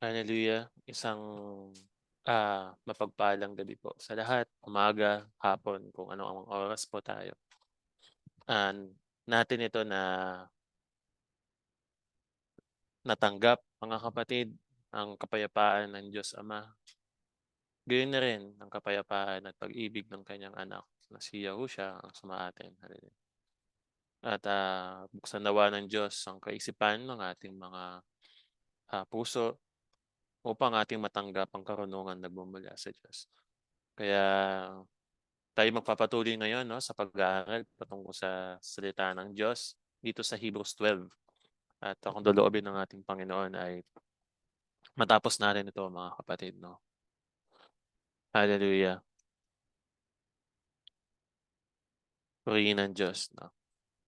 Hallelujah. Isang, mapagpalang gabi po sa lahat, umaga, hapon, kung ano ang oras po tayo. Natin ito na natanggap, mga kapatid, ang kapayapaan ng Diyos Ama. Gayon na rin ang kapayapaan at pag-ibig ng kanyang anak na si Yahushua ang sumaatin. Hallelujah. At buksan nawa ng Diyos ang kaisipan ng ating mga puso upang ating matanggap ang karunungan na nagmumula sa Diyos. Kaya tayo magpapatuloy ngayon, 'no, sa pag-aaral patungkol sa salita ng Diyos dito sa Hebrews 12. At kung loloobin ng ating Panginoon ay matapos natin ito, mga kapatid, 'no. Hallelujah. Purihin ang Diyos, 'no.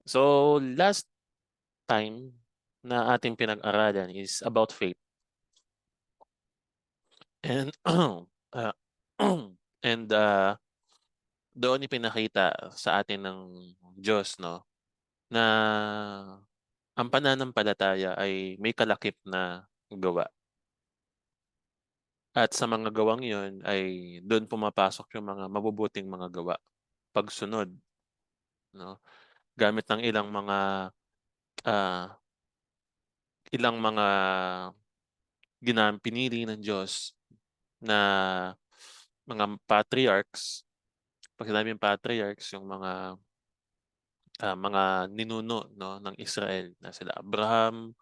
So, last time na ating pinag-aralan is about faith. And ah, and doon ipinakita sa atin ng Diyos, 'no, na ang pananampalataya ay may kalakip na gawa. At sa mga gawang yun ay doon pumapasok yung mga mabubuting mga gawa, pagsunod, 'no? Gamit ng ah, ilang mga pinili ng Diyos na mga patriarchs. 'Pag sinabing patriarchs, yung mga ninuno, 'no, ng Israel na sila Abraham,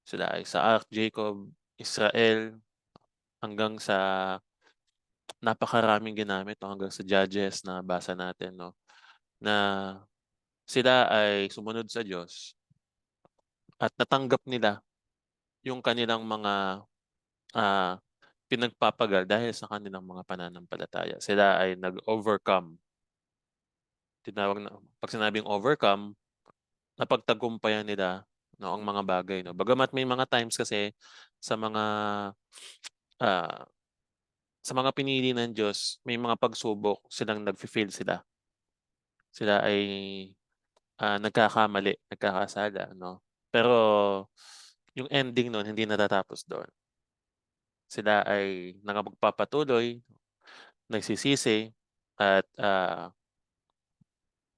sila Isaac, Jacob, Israel, hanggang sa napakaraming ginamit, 'no, hanggang sa Judges na basa natin, 'no, na sila ay sumunod sa Diyos at natanggap nila yung kanilang mga, ah, pinagpapagal dahil sa kanilang mga pananampalataya. Sila ay nag-overcome. Tinawag na 'pag sinabing overcome, napagtagumpayan nila, 'no, ang mga bagay, 'no. Bagamat may mga times kasi sa mga, ah, sa mga pinili ng Diyos, may mga pagsubok silang nagfe-fail sila. Sila ay, nagkakamali, nagkakasala, 'no. Pero yung ending nun hindi natatapos doon. Sila ay nakapagpapatuloy, nagsisisi, at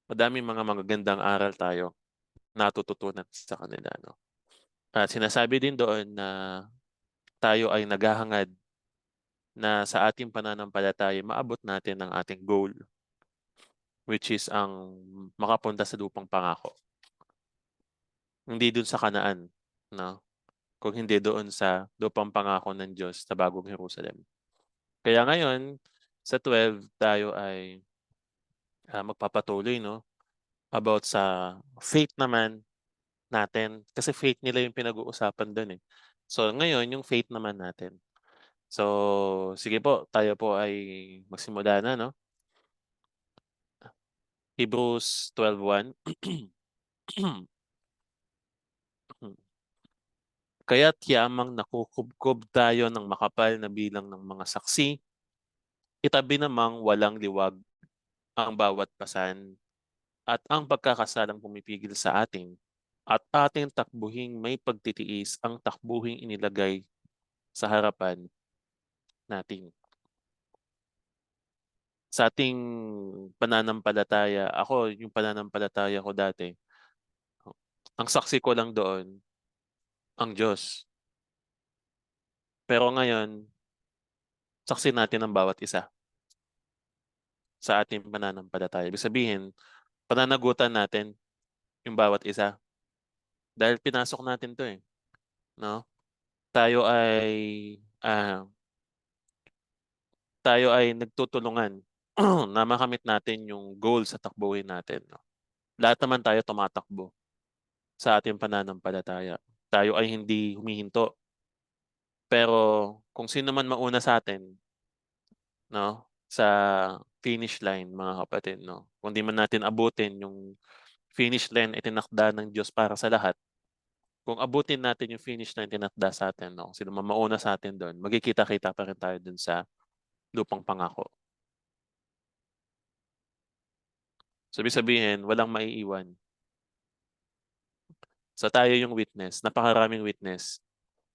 madaming mga magagandang aral tayo natututunan sa kanila, 'no? At sinasabi din doon na tayo ay naghahangad na sa ating pananampalataya maabot natin ang ating goal, which is ang makapunta sa lupang pangako. Hindi dun sa Kanaan, 'no? Kung hindi doon sa lupang pangako ng Diyos sa Bagong Jerusalem. Kaya ngayon sa 12 tayo ay, magpapatuloy, 'no, about sa faith naman natin. Kasi faith nila yung pinag-uusapan dun, eh. So ngayon yung faith naman natin. So sige po, tayo po ay magsimula na, 'no. Hebrews 12:1. Kaya't yamang nakukubkob tayo ng makapal na bilang ng mga saksi, itabi namang walang liwag ang bawat pasan at ang pagkakasalang pumipigil sa atin, at ating takbuhing may pagtitiis ang takbuhing inilagay sa harapan natin. Sa ating pananampalataya, ako yung pananampalataya ko dati, ang saksi ko lang doon, ang Diyos. Pero ngayon, saksi natin ang bawat isa sa ating pananampalataya. Ibig sabihin, pananagutan natin yung bawat isa. Dahil pinasok natin to, eh, 'no? Tayo ay, ah, tayo ay nagtutulungan na makamit natin yung goal sa takbuhin natin, 'no? Lahat naman tayo tumatakbo sa ating pananampalataya. Tayo ay hindi humihinto. Pero kung sino man mauna sa atin, 'no, sa finish line, mga kapatid, 'no, kung di man natin abutin yung finish line itinakda ng Diyos para sa lahat, kung abutin natin yung finish line tinakda sa atin, 'no, sino man mauna sa atin dun, magkikita-kita pa rin tayo dun sa lupang pangako. So ibig sabihin walang maiiwan. So tayo yung witness, napakaraming witness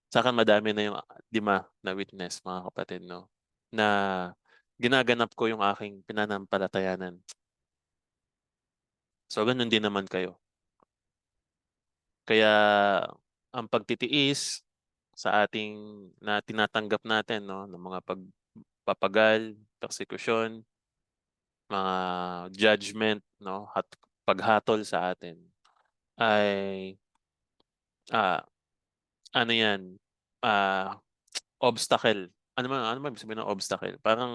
Sa'kin madami na yung 5 na witness, mga kapatid 'no, na ginaganap ko yung aking pananampalatayanan. So gano'n din naman kayo. Kaya ang pagtitiis sa ating na tinatanggap natin 'no, ng mga pagpapagal, persekusyon, mga judgment 'no, at paghatol sa atin ay, ah, ano 'yan, ah, obstacle. Ano ba ibig sabihin ng obstacle? Parang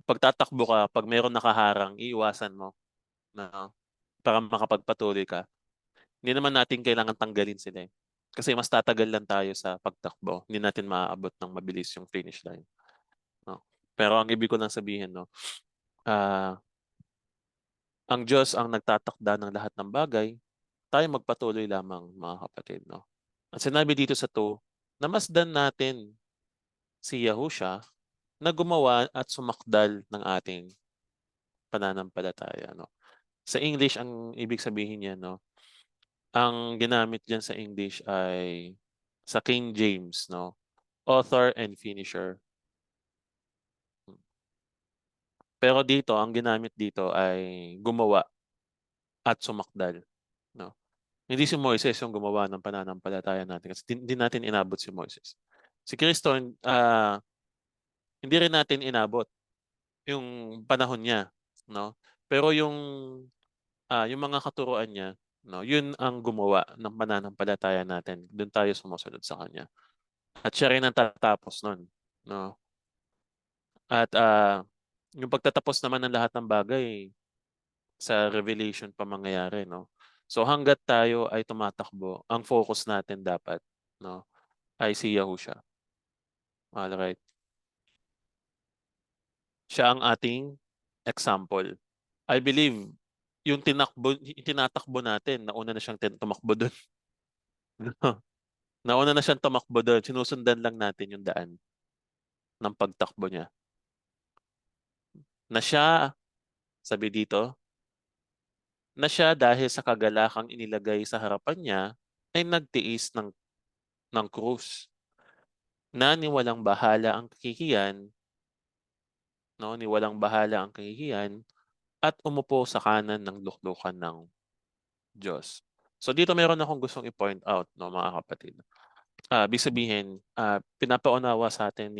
pagtatakbo ka 'pag merong nakaharang iiwasan mo, 'no, para makapagpatuloy ka. Hindi naman natin kailangan tanggalin sila, eh. Kasi mas tatagal lang tayo sa pagtakbo, hindi natin maaabot ng mabilis yung finish line, 'no. Pero ang ibig ko lang sabihin 'no, ah, ang Diyos ang nagtatakda ng lahat ng bagay, tayo magpatuloy lamang mga kapatid 'no. At sinabi dito sa 2, namasdan natin si Yahusha na gumawa at sumakdal ng ating pananampalataya 'no. Sa English ang ibig sabihin niyan 'no, ang ginamit diyan sa English ay sa King James 'no, author and finisher. Pero dito ang ginamit dito ay gumawa at sumakdal 'no. Hindi si Moises yung gumawa ng pananampalataya natin kasi hindi natin inabot si Moises. Si Kristo, hindi rin natin inabot yung panahon niya 'no. Pero yung mga katuruan niya 'no, yun ang gumawa ng pananampalataya natin, dun tayo sumusunod sa kanya. At siya rin ang tatapos nun 'no. At, yung pagtatapos naman ng lahat ng bagay sa revelation pa mangyayari 'no. So hangga't tayo ay tumatakbo, ang focus natin dapat 'no, ay si Yahushua. Alright. Siya ang ating example. I believe yung tinatakbo natin nauna na siyang tumakbo dun. Nauna na siyang tumakbo dun, sinusundan lang natin yung daan ng pagtakbo niya. Na siya, sabi dito, na siya dahil sa kagalakang inilagay sa harapan niya ay nagtiis ng krus, na niwalang bahala ang kahihiyan 'no, niwalang bahala ang kahihiyan at umupo sa kanan ng luklukan ng Diyos. So dito meron akong gustong i-point out 'no, mga kapatid. Ibig sabihin, pinapaunawa sa atin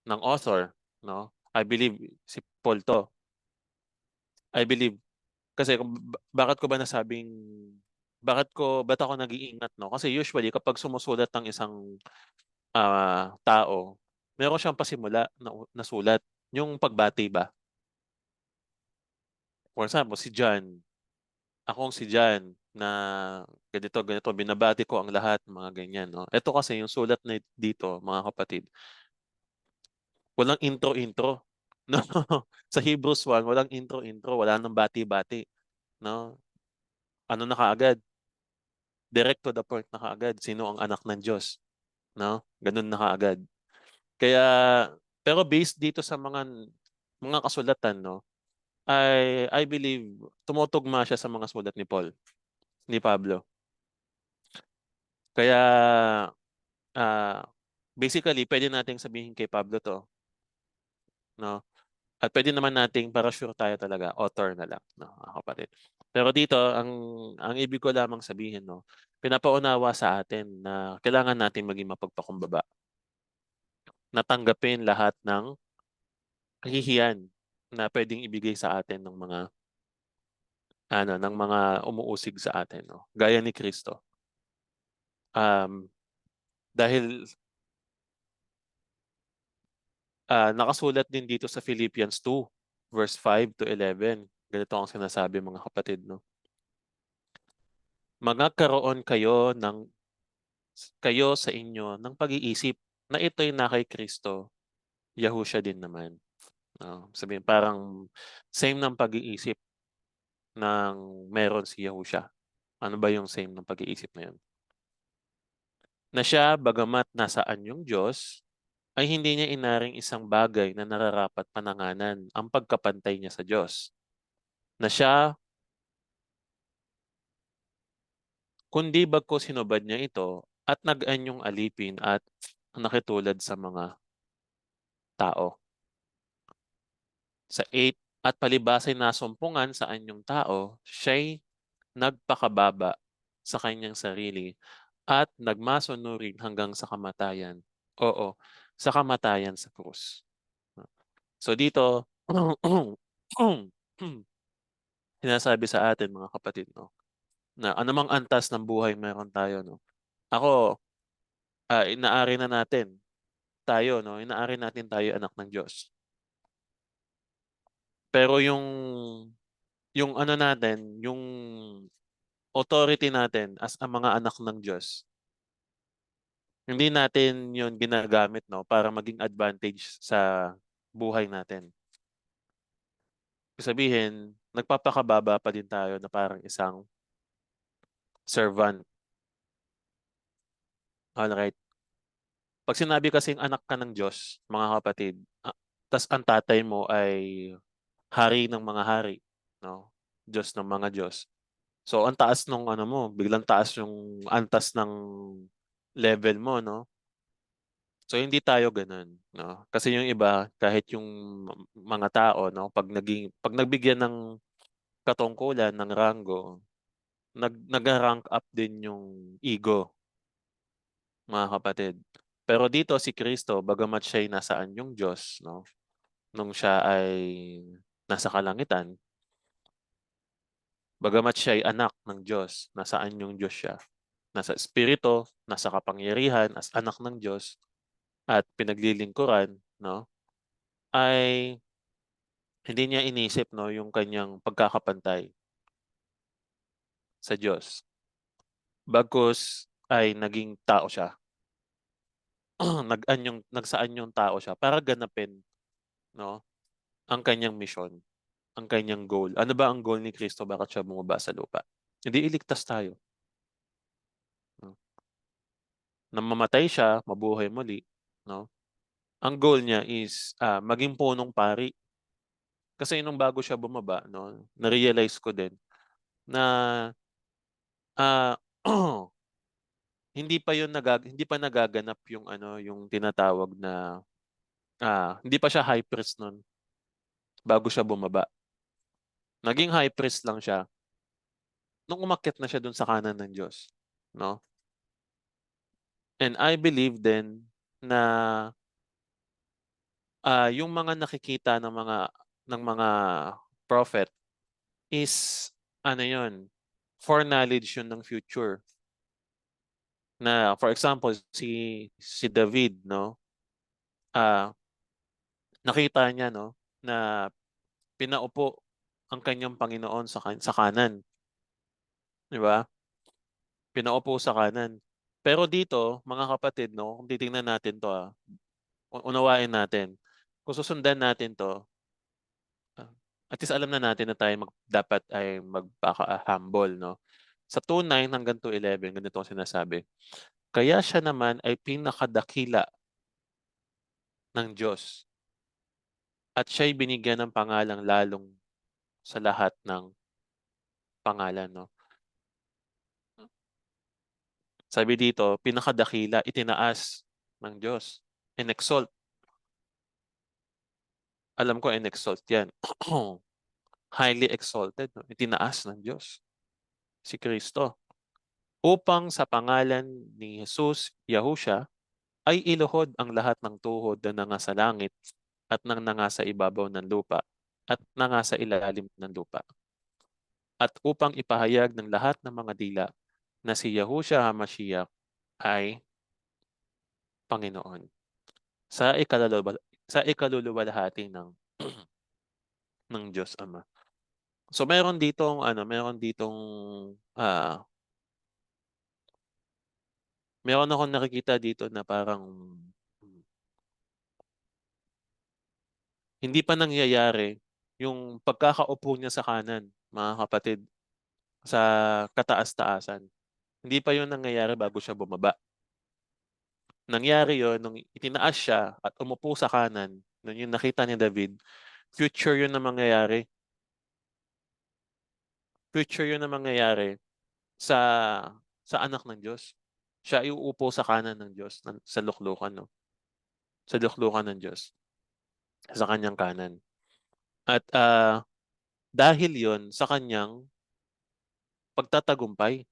ng author 'no, I believe si Paul 'to. I believe kasi kung ba't ako nag-iingat 'no, kasi usually kapag sumusulat ang isang, tao, meron siyang pasimula na sulat, yung pagbati ba. For example, si John, akong si John na ganito, ganito, binabati ko ang lahat, mga ganyan 'no. Eto kasi yung sulat na dito mga kapatid, walang intro-intro 'no. Sa Hebrews 1 walang intro-intro, wala ng bati-bati 'no. Ano na kaagad, direct to the point na kaagad, sino ang anak ng Diyos 'no, gano'n na kaagad. Kaya pero based dito sa mga kasulatan 'no, I believe tumutugma siya sa mga sulat ni Paul, ni Pablo. Kaya, ah, basically puwede nating sabihin kay Pablo 'to 'no, at puwede naman nating para sure tayo talaga author na lang 'no, mga kapatid. Pero dito ang ibig ko lamang sabihin 'no, pinapaunawa sa atin na kailangan nating maging mapagpakumbaba, na tanggapin lahat ng kahihiyan na puwedeng ibigay sa atin ng mga umuusig sa atin 'no, gaya ni Kristo. Um, dahil, nakasulat din dito sa Philippians 2 verse 5-11, ganito ang sinasabi mga kapatid 'no, "Magkakaroon kayo sa inyo ng pag-iisip na ito'y na kay Kristo, Yahushua din naman." Sabihin parang same ng pag-iisip ng meron si Yahushua. Ano ba yung same ng pag-iisip na yun? Na siya bagamat nasa anyong Diyos, ay hindi niya inaring isang bagay na nararapat pananganan ang pagkapantay niya sa Diyos. Na siya kundi bagkus hinubad niya ito at nag-anyong alipin at nakitulad sa mga tao. Sa 8, at palibasay nasumpungan sa anyong tao, siya'y nagpakababa sa kanyang sarili at nagmasunurin hanggang sa kamatayan. Oo, sa kamatayan sa krus. So dito, sinasabi sa atin mga kapatid, no, na anumang antas ng buhay meron tayo, no. Ako, inaari na natin tayo, no, inaari natin tayo anak ng Diyos. Pero yung ano natin, yung authority natin as ang mga anak ng Diyos, hindi natin yun ginagamit, no, para maging advantage sa buhay natin. Ibig sabihin, nagpapakababa pa din tayo na parang isang servant. Alright. Pag sinabi kasing anak ka ng Diyos, mga kapatid, tas ang tatay mo ay hari ng mga hari, no? Diyos ng mga Diyos. So ang taas nung ano mo, biglang taas yung antas ng level mo, no? So hindi tayo ganoon, no? Kasi yung iba, kahit yung mga tao, no, pag nagbigyan ng katungkulan ng ranggo, nag-rank up din yung ego, mga kapatid. Pero dito si Kristo, bagamat siya'y nasaan yung Diyos, no? Nung siya ay nasa kalangitan, bagamat siya ay anak ng Diyos, nasaan yung Diyos siya? Nasa espiritu, nasa kapangyarihan as anak ng Diyos at pinaglilingkuran, no? Ay hindi niya inisip, no, yung kanyang pagkakapantay sa Diyos. Bagkus ay naging tao siya. Nagsaan yung tao siya para ganapin, no, ang kanyang misyon, ang kanyang goal. Ano ba ang goal ni Kristo? Bakit siya bumaba sa lupa? Hindi iligtas tayo, no? Nang mamatay siya, mabuhay muli, no? Ang goal niya is maging punong pari. Kasi nung bago siya bumaba, no, na-realize ko din na ah hindi pa nagaganap yung ano, yung tinatawag na hindi pa siya high priest nun bago siya bumaba. Naging high priest lang siya nung umakyat na siya dun sa kanan ng Diyos, no? And I believe then na yung mga nakikita ng mga prophet is ano yun, foreknowledge yun ng future. Na for example si David, no, ah nakita niya, no, na pinaupo ang kanyang Panginoon sa kanan, 'di ba? Pinaupo sa kanan. Pero dito, mga kapatid, no, kung titingnan natin 'to, unawain natin. Kung susundan natin 'to, ah, at least alam na natin na tayo dapat ay magpaka-humble, no? Sa 2:9 hanggang 2:11 ganito ang sinasabi. Kaya siya naman ay pinakadakila ng Diyos at siya'y binigyan ng pangalang lalong sa lahat ng pangalan, 'no? Sabi dito, pinakadakila, itinaas ng Diyos. In-exalt. Alam ko in-exalt yan. Highly exalted, no? Itinaas ng Diyos si Kristo. Upang sa pangalan ni Jesus, Yahusha, ay iluhod ang lahat ng tuhod na nanga sa langit at nang nanga sa ibabaw ng lupa at nanga sa ilalim ng lupa. At upang ipahayag ng lahat ng mga dila na si Yahushua HaMashiach ay Panginoon. Sa ikaluluwalhati ng ng Diyos Ama. So meron akong nakikita dito na parang hindi pa nangyayari yung pagkakaupo niya sa kanan, mga kapatid, sa kataas-taasan. Hindi pa yun nangyayari bago siya bumaba. Nangyari yun nung itinaas siya at umupo sa kanan, nung yung nakita ni David, future yun na mangyayari. Future yun na mangyayari sa sa anak ng Diyos. Siya ay uupo sa kanan ng Diyos sa luklukan, no? Sa luklukan ng Diyos, sa kanyang kanan. At dahil yon sa kanyang pagtatagumpay,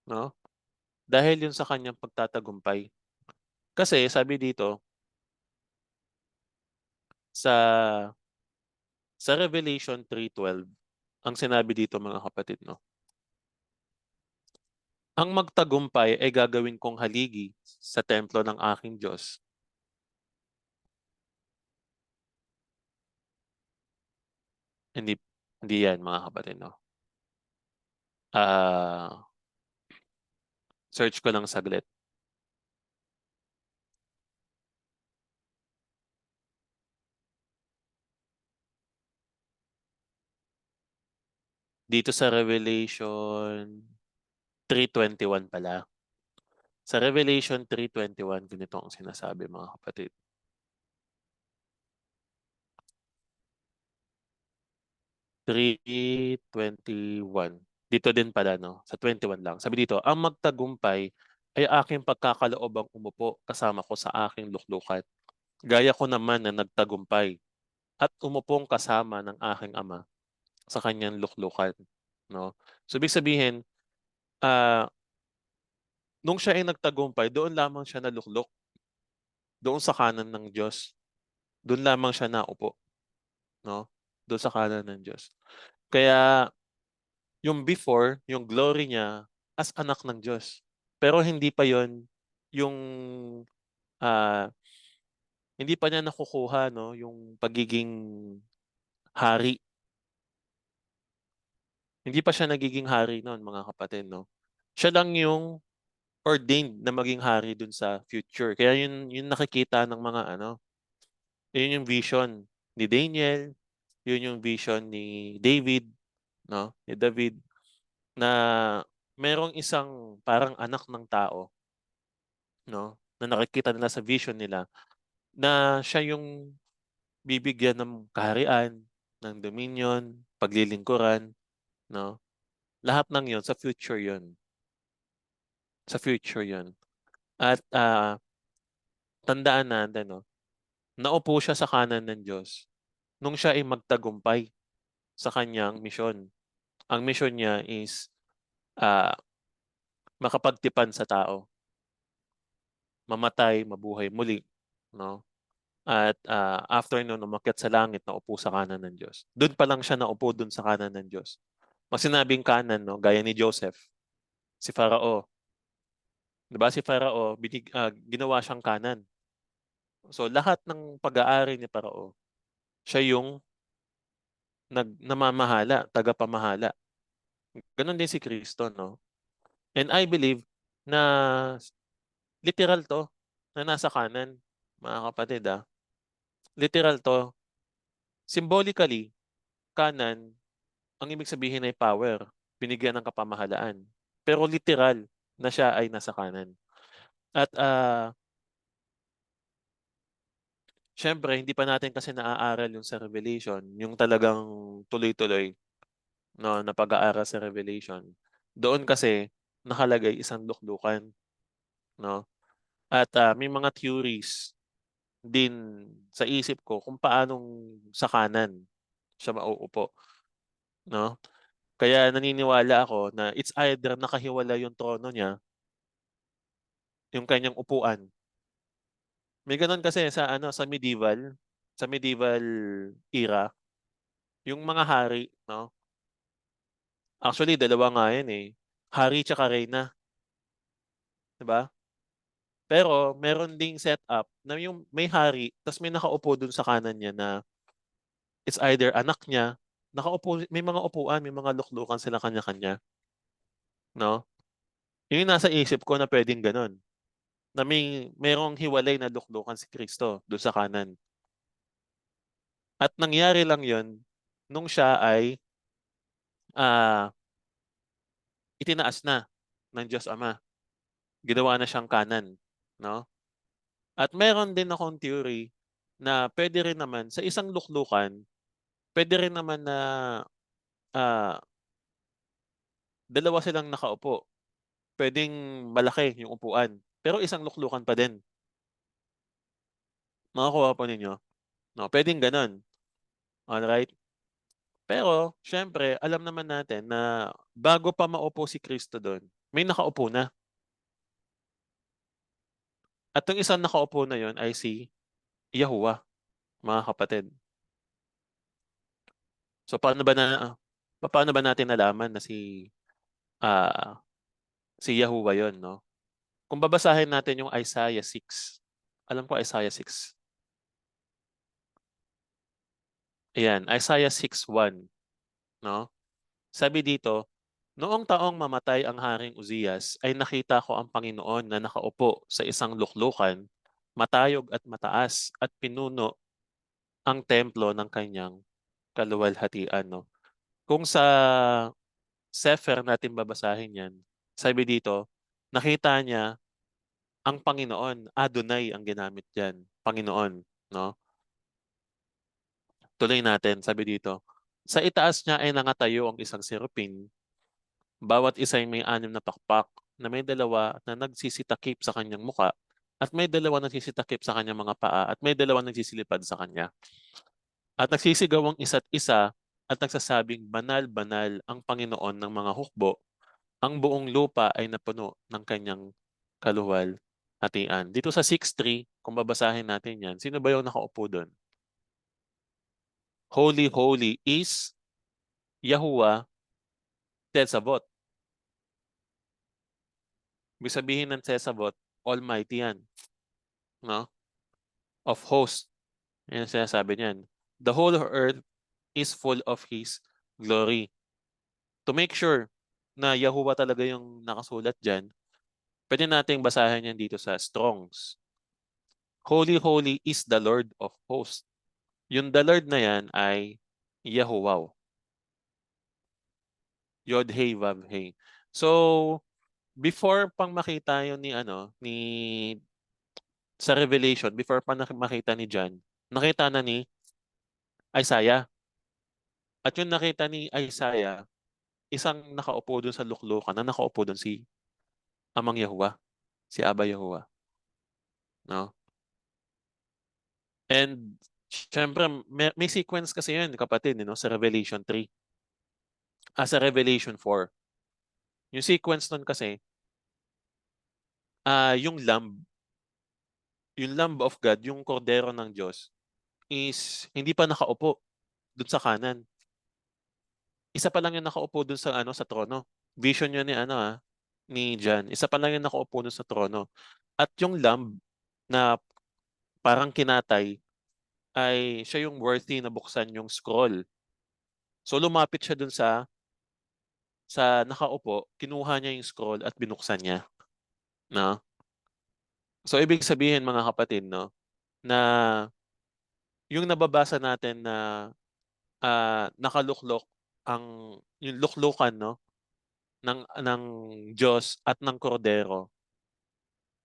no? Dahil yun sa kanyang pagtatagumpay. Kasi sabi dito sa Revelation 3:12, ang sinabi dito mga kapatid, no? Ang magtagumpay ay gagawin kong haligi sa templo ng aking Diyos. Hindi hindi yan mga kapatid, no? Ah, search ko lang saglit. Dito sa Revelation 3:21 pala. Sa Revelation 3:21 ganito ang sinasabi mga kapatid. 3:21. Dito din pala, no? Sa 21 lang. Sabi dito, ang magtagumpay ay aking pagkakaloobang umupo kasama ko sa aking luklukan. Gaya ko naman na nagtagumpay at umupong kasama ng aking ama sa kanyang luklukan. No? So, ibig sabihin, ah nung siya ay nagtagumpay, doon lamang siya naluklok. Doon sa kanan ng Diyos. Doon lamang siya naupo. No? Doon sa kanan ng Diyos. Kaya, yung before, yung glory niya as anak ng Diyos. Pero hindi pa yon yung ah, hindi pa niya nakukuha, no, yung pagiging hari. Hindi pa siya nagiging hari noon mga kapatid, no. Siya lang yung ordained na maging hari dun sa future. Kaya yun nakikita ng mga ano, yun yung vision ni Daniel, yun yung vision ni David, no, ni David na merong isang parang anak ng tao, no, na nakikita nila sa vision nila na siya yung bibigyan ng kaharian, ng dominion, paglilingkuran, no? Lahat ng 'yon sa future 'yon. Sa future 'yon. At tandaan natin, no, naupo siya sa kanan ng Diyos nung siya ay magtagumpay sa kanyang misyon. Ang misyon niya is ah, makapagtipan sa tao, mamatay, mabuhay muli, no? At after nun umakyat sa langit, naupo sa kanan ng Diyos. Do'n pa lang siya naupo do'n sa kanan ng Diyos. 'Pag sinabing kanan, 'no, gaya ni Joseph, si Farao, 'di ba si Farao ginawa siyang kanan. So lahat ng pag-aari ni Farao, siya yung namamahala, tagapamahala. Gano'n din si Kristo, 'no? And I believe na literal 'to, na nasa kanan, mga kapatid, literal 'to. Symbolically, kanan, ang ibig sabihin ay power, binigyan ng kapamahalaan. Pero literal na siya ay nasa kanan. At siyempre hindi pa natin kasi naaaral yung sa Revelation, yung talagang tuloy-tuloy, no, na pag-aaral sa Revelation. Doon kasi nakalagay isang luklukan, no? At may mga theories din sa isip ko kung paanong sa kanan siya mauupo, no? Kaya naniniwala ako na it's either nakahiwala yung trono niya, yung kanyang upuan. May gano'n kasi sa medieval era, yung mga hari, 'no, actually dalawa nga 'yan, eh, hari tsaka reyna, 'di ba? Pero meron ding setup na yung may hari ta's may nakaupo dun sa kanan niya na it's either anak niya, may mga upuan, may mga luklukan sila kanya-kanya, 'no? Yun yung nasa isip ko na puwedeng gano'n, na merong hiwalay na luklukan si Kristo dun sa kanan. At nangyari lang yun nung siya ay ah, itinaas na ng Diyos Ama. Ginawa na siyang kanan, 'no? At meron din akong theory na puwede rin naman sa isang luklukan, puwede rin naman na, ah, dalawa silang nakaupo. Puwedeng malaki yung upuan, pero isang luklukan pa din. Makukuha po ninyo? 'No, puwedeng gano'n, alright? Pero siyempre alam naman natin na bago pa maupo si Kristo do'n, may nakaupo na. At yung isang nakaupo na 'yun ay si Yahuwah, mga kapatid. So paano ba natin nalaman na ah, si Yahuwah 'yun 'no? Kung babasahin natin yung Isaiah 6, alam ko Isaiah 6, ayan, Isaiah 6:1 'no? Sabi dito, "Noong taong mamatay ang Haring Uzzias ay nakita ko ang Panginoon na nakaupo sa isang luklukan, matayog at mataas at pinuno ang templo ng kanyang kaluwalhatian." 'No? Kung sa Sefer natin babasahin 'yan, sabi dito, nakita niya ang Panginoon, Adonai ang ginamit diyan, Panginoon 'no? Tuloy natin, sabi dito, "Sa itaas niya ay nakatayo ang isang serapin, bawat isa ay may 6 na pakpak na may dalawa na nagsisitakip sa kanyang muka at may dalawa nagsisitakip sa kanyang mga paa at may dalawang nagsisilipad sa kanya. At nagsisigaw ang isa't isa at nagsasabing, 'Banal, banal ang Panginoon ng mga hukbo, ang buong lupa ay napuno ng kanyang kaluwalhatian.'" Dito sa 6:3, kung babasahin natin 'yan, sino ba yung nakaupo dun? Holy, holy is Yahuwah Tezabot. Ibig sabihin ng Tezabot, Almighty 'yan, 'no, of hosts, 'yan ang sinasabi niyan. The whole earth is full of His glory. To make sure na Yahuwah talaga yung nakasulat diyan, puwede nating basahin 'yan dito sa Strong's. Holy, holy is the Lord of hosts. Yung the Lord na 'yan ay Yahuwah, Yod Heh Vav Heh. So, before pang makita yun ni ano, sa Revelation, before pa makita ni John, nakita na ni Isaiah. At yung nakita ni Isaiah, isang nakaupo dun sa luklukan na nakaupo dun si Amang Yahuwah, si Abba Yahuwah, 'no? And siyempre may sequence kasi yun kapatid, eh, 'no, sa Revelation 3, sa Revelation 4. Yung sequence nun kasi, yung Lamb of God, yung kordero ng Diyos is hindi pa nakaupo dun sa kanan. Isa pa lang yung nakaupo dun sa ano, sa trono. Vision yun ni ano, ni John. Isa pa lang yung nakaupo dun sa trono. At yung lamb na parang kinatay ay siya yung worthy na buksan yung scroll. So lumapit siya dun sa nakaupo, kinuha niya yung scroll at binuksan niya, 'no? So ibig sabihin mga kapatid 'no, na yung nababasa natin na, nakaluklok yung luklukan 'no, ng Diyos at ng kordero,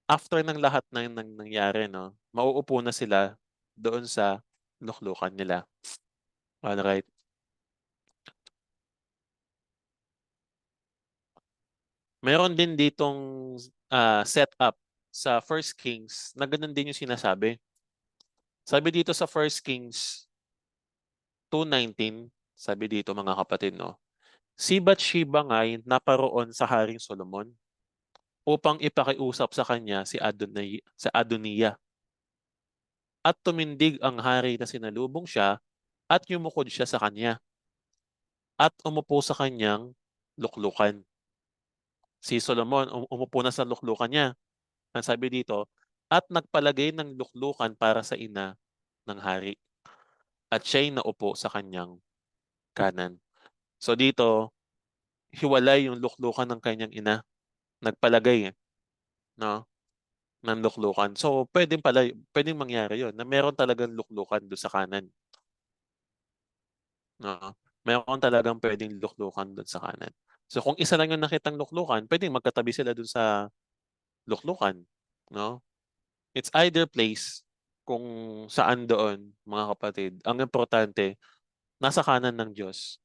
after ng lahat ng nangyari 'no, mauupo na sila doon sa luklukan nila, alright. Meron din ditong, setup sa First Kings na gano'n din yung sinasabi. Sabi dito sa First Kings 2:19, sabi dito mga kapatid 'no, "Si Bathsheba nga'y naparoon sa Haring Solomon upang ipakiusap sa kanya si Adoniya. At tumindig ang hari na sinalubong siya at yumukod siya sa kanya at umupo sa kanyang luklukan." Si Solomon umupo na sa luklukan niya. Ang sabi dito, "At nagpalagay ng luklukan para sa ina ng hari at siya'y naupo sa kanyang kanan." So dito, hiwalay yung luklukan ng kanyang ina, nagpalagay, 'no, ng luklukan. So puwedeng mangyari yun na meron talagang luklukan dun sa kanan, 'no? Meron talagang puwedeng luklukan dun sa kanan. So kung isa lang yung nakitang luklukan, puwedeng magkatabi sila dun sa luklukan, 'no? It's either place kung saan doon, mga kapatid, ang importante nasa kanan ng Diyos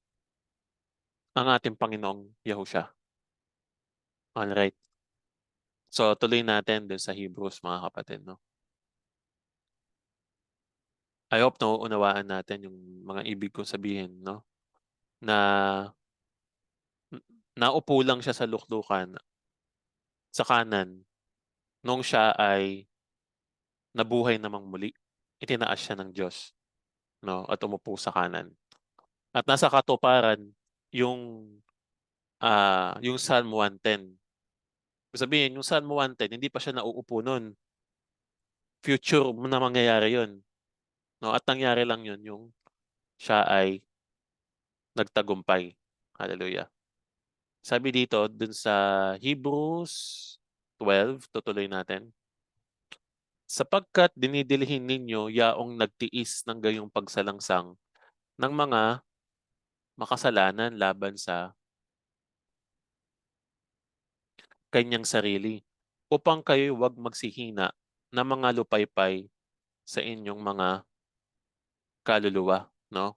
ang ating Panginoong Yahushua. Alright. So tuloy natin dun sa Hebrews mga kapatid, no? I hope nauunawaan natin yung mga ibig kong sabihin, no? Na naupo lang siya sa luklukan sa kanan nung siya ay nabuhay namang muli. Itinaas siya ng Diyos, no? At umupo sa kanan. At nasa katuparan yung yung Psalm 110. Ibig sabihin, yung Psalm 110, hindi pa siya nauupo nun. Future na mangyayari yun. No? At nangyari lang yun yung siya ay nagtagumpay. Hallelujah. Sabi dito, dun sa Hebrews 12, tutuloy natin. Sapagkat dinidilhin ninyo yaong nagtiis ng gayong pagsalangsang ng mga makasalanan laban sa kanyang sarili, upang kayo wag magsihina ng mga lupaypay sa inyong mga kaluluwa, no?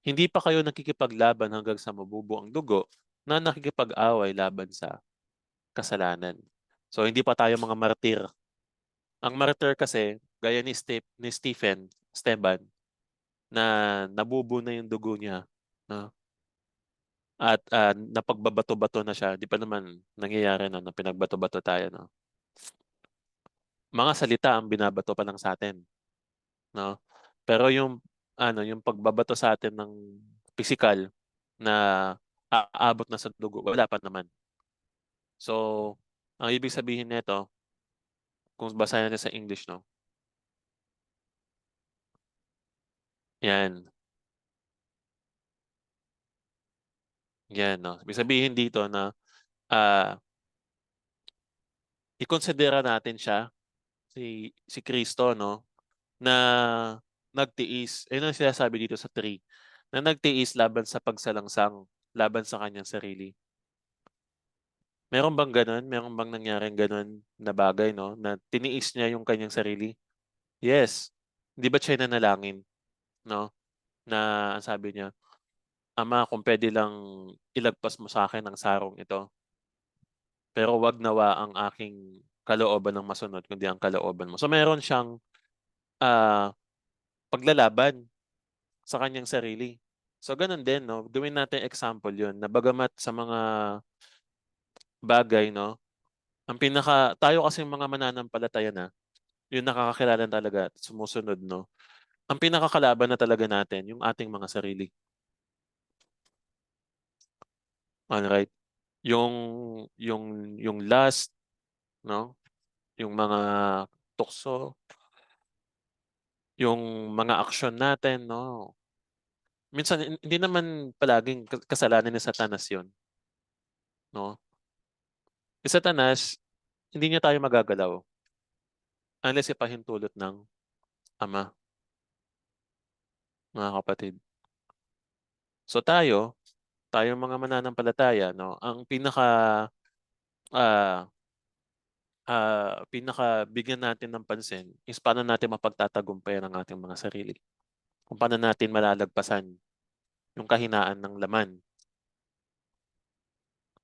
Hindi pa kayo nakikipaglaban hanggang sa mabubo ang dugo na nakikipag-away laban sa kasalanan. So hindi pa tayo mga martir. Ang martir kasi, gaya ni Esteban, na nabubo na yung dugo niya, no? At napagbabato-bato na siya. Di pa naman nangyayari no, na pinagbato-bato tayo. No? Mga salita ang binabato pa lang sa atin. No? Pero yung pagbabato sa atin ng physical na aabot na sa dugo, wala pa naman. So, ang ibig sabihin nito, kung basahin natin sa English, no? Yan. Yan, no? Ibig sabihin dito na ah ikonsidera natin siya, si Kristo, no? Na nagtiis. Ayun ang sinasabi dito sa 3. Na nagtiis laban sa pagsalangsang, laban sa kanyang sarili. Meron bang ganun? Meron bang nangyaring ganun na bagay, no? Na tiniis niya yung kanyang sarili? Yes. Di ba siya nanalangin, no? Na ang sabi niya, Ama, kung pwede lang ilagpas mo sa akin ang sarong ito. Pero wag nawa ang aking kalooban ng masunod, kundi ang kalooban mo. So meron siyang ah, paglalaban sa kanyang sarili. So ganun din, no? Gawin natin example yun, na bagamat sa mga bagay, no? Tayo kasi mga mananampalataya na, yung nakakakilala talaga at sumusunod, no? Ang pinakakalaban na talaga natin, yung ating mga sarili. Alright? Yung, yung lust, no? Yung mga tukso, yung mga aksyon natin, no? Minsan, hindi naman palaging kasalanan ni Satanas yun, no? Si Satanas, hindi niya tayo magagalaw unless ipahintulot ng Ama, mga kapatid. So tayo mga mananampalataya, no, ang ah, pinaka bigyan natin ng pansin is paano natin mapagtatagumpayan ang ating mga sarili. Kung paano natin malalagpasan yung kahinaan ng laman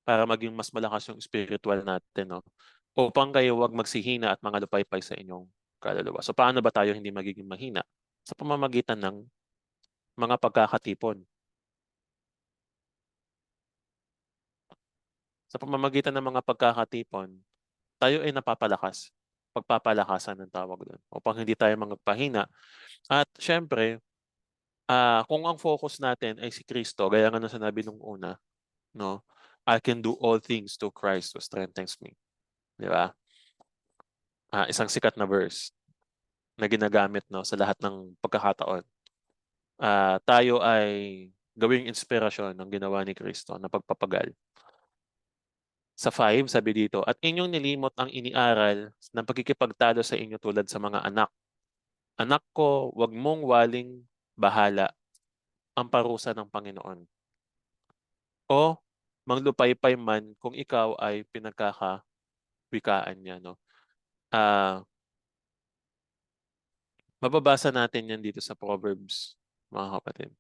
para maging mas malakas yung spiritual natin, no? Upang kayo wag magsihina at mga lupaypay sa inyong kaluluwa. So paano ba tayo hindi magiging mahina? Sa pamamagitan ng mga pagkakatipon. Sa pamamagitan ng mga pagkakatipon, tayo ay napapalakas. Pagpapalakasan ng tawag doon. Upang hindi tayo magpahina. At syempre, kung ang focus natin ay si Kristo, gaya nga ng sinabi nung una, no? I can do all things to Christ who strengthens me. Di ba? Isang sikat na verse na ginagamit no, sa lahat ng pagkakataon. Tayo ay gawing inspirasyon ng ginawa ni Kristo na pagpapagal. Sa 5, sabi dito, at inyong nilimot ang iniaral ng pagkikipagtalo sa inyo tulad sa mga anak. Anak ko, wag mong waling bahala ang parusa ng Panginoon. O manglupaypay man kung ikaw ay pinagkakawikaan niya. No? Ah, mababasa natin yan dito sa Proverbs, mga kapatid.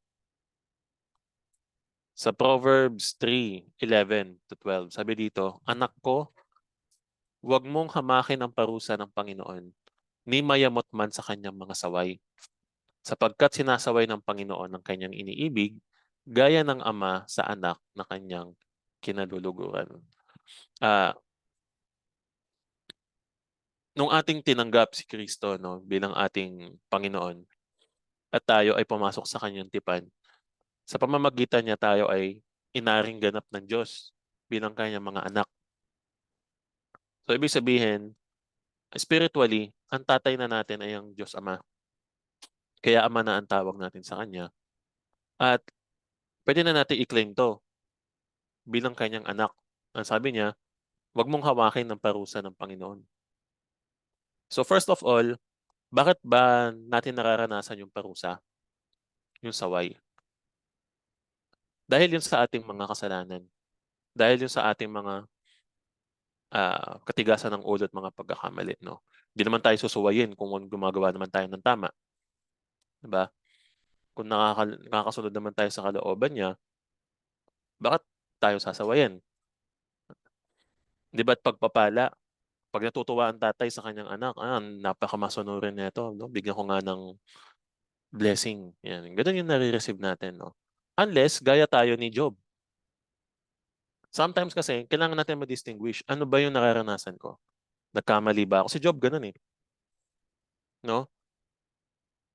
Sa Proverbs 3:11-12, sabi dito, "Anak ko, huwag mong hamakin ang parusa ng Panginoon, ni mayamot man sa kanyang mga saway. Sapagkat sinasaway ng Panginoon ang kanyang iniibig, gaya ng ama sa anak na kanyang kinaluluguran." Ah, nung ating tinanggap si Kristo no, bilang ating Panginoon at tayo ay pumasok sa kanyang tipan, sa pamamagitan niya tayo ay inaring ganap ng Diyos bilang kanyang mga anak. So ibig sabihin, spiritually, ang tatay na natin ay ang Diyos Ama. Kaya Ama na ang tawag natin sa Kanya. At pwede na natin i-claim to bilang kanyang anak. Ang sabi niya, huwag mong hawakin ng parusa ng Panginoon. So first of all, bakit ba natin nararanasan yung parusa, yung saway? Dahil yun sa ating mga kasalanan. Dahil yun sa ating mga katigasan ng ulo at mga pagkakamali. No? Hindi naman tayo susuwayin kung gumagawa naman tayo ng tama. Diba? Kung nakakasunod naman tayo sa kalooban niya, bakit tayo sasawayin? Di ba't pagpapala, pag natutuwa ang tatay sa kanyang anak, napakamasunurin nito, no? Bigyan ko nga ng blessing. Yan. Ganun yung nare-receive natin, no? Unless, gaya tayo ni Job. Sometimes kasi, kailangan natin ma-distinguish. Ano ba yung nararanasan ko? Nagkamali ba ako? Si Job ganun eh. No?